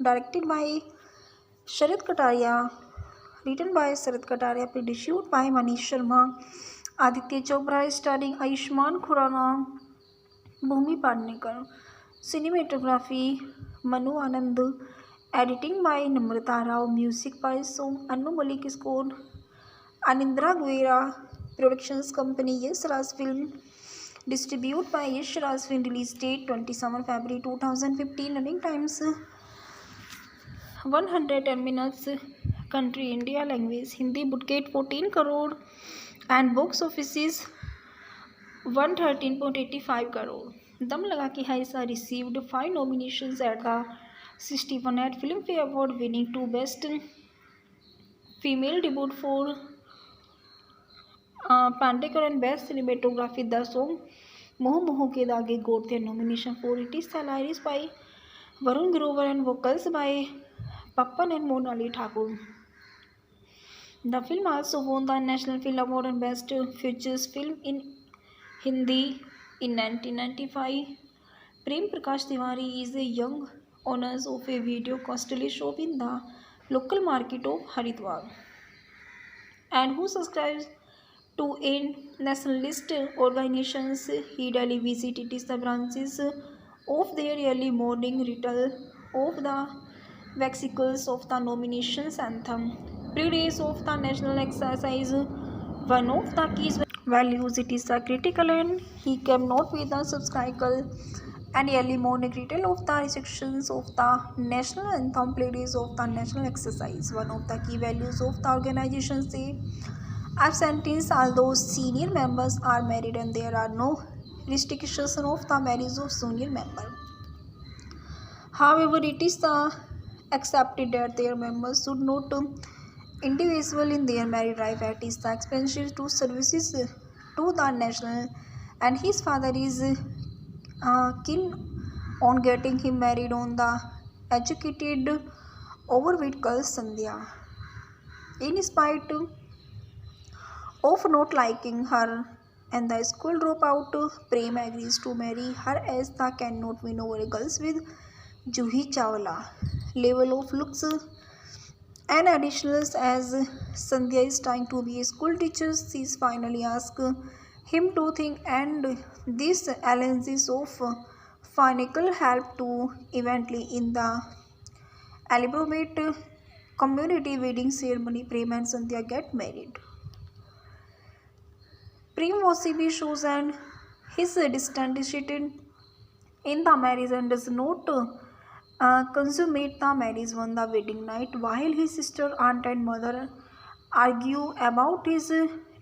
Speaker 1: Directed by Sharath Kataria, written by Sharath Kataria, produced by Manish Sharma, Aditya Chopra, starring Ayushmann Khurrana, Bhumi Padnekar. Cinematography Manu Anand, editing by Namrata Rao, music by Som Anu Malik, score Anindra Guerra, productions company Yes Raj Film, distributed by Yes Raj Film, release date 27 February 2015, running times 110 minutes, country India, language Hindi, budget 14 crore and box office is 113.85 crore. Dam Laga Ke Haisa received 5 nominations at the 61th Filmfare Award, winning 2 Best Female Debut for Pandekar and Best Cinematography. The song Moh Moh Ke Dage got their nomination for It Is the Lyrics by Varun Grover and vocals by Pappan and Monali Thakur. The film also won the National Film Award and Best Features Film in Hindi in 1995. Prem Prakash Tiwari is a young owner of a video costly shop in the local market of Haridwar and who subscribes to a nationalist organizations. He daily visited the branches of their early morning ritual of the vesicles of the nominations anthem. 3 days of the national exercise, one of the key values it is the critical and he cannot be the subscriber and early morning ritual of the sections of the national anthem, play days of the national exercise. One of the key values of the organization say absentees, although senior members are married and there are no restrictions of the marriage of senior member. However, it is the accepted that their members should not individual in their married life at is the expenses to services to the national, and his father is keen on getting him married on the educated overweight girl Sandhya. In spite of not liking her and the school dropout Prem agrees to marry her as the cannot win over girls with Juhi Chawla level of looks and additionals as Sandhya is trying to be a school teacher. She finally asks him to think, and this alliance of financial help to eventually in the elaborate community wedding ceremony. Prem and Sandhya get married. Prem Vasibi shows and his distinction in the marriage and does not consummate the marriage on the wedding night while his sister, aunt, and mother argue about his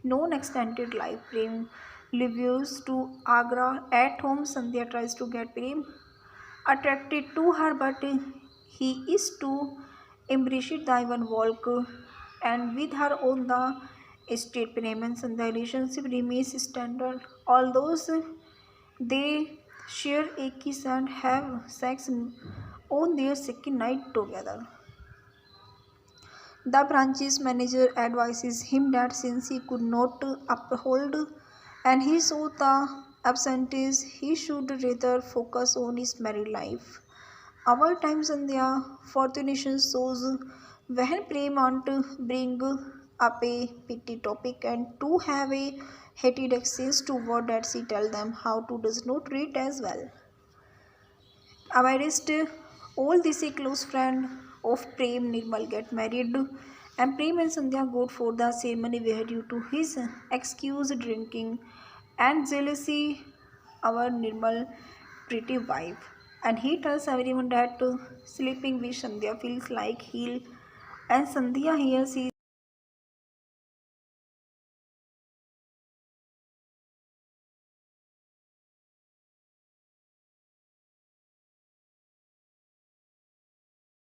Speaker 1: non-extended life. Prem leaves to Agra. At home, Sandhya tries to get Prem attracted to her, but he is too embarrassed to even walk and with her on the estate. Prem and Sandhya relationship remains standard, although they share a kiss and have sex on their second night together. The branch's manager advises him that since he could not uphold and he saw the absentees, he should rather focus on his married life. Our times and their fortune shows when Prem want to bring up a petty topic and to have a heated exchange to what that she tell them how to does not read as well. Amidst all this, a close friend of Prem, Nirmal, get married, and Prem and Sandhya go for the ceremony where, due to his excused drinking and jealousy, our Nirmal pretty wife, and he tells everyone that sleeping with Sandhya feels like he'll, and Sandhya hears he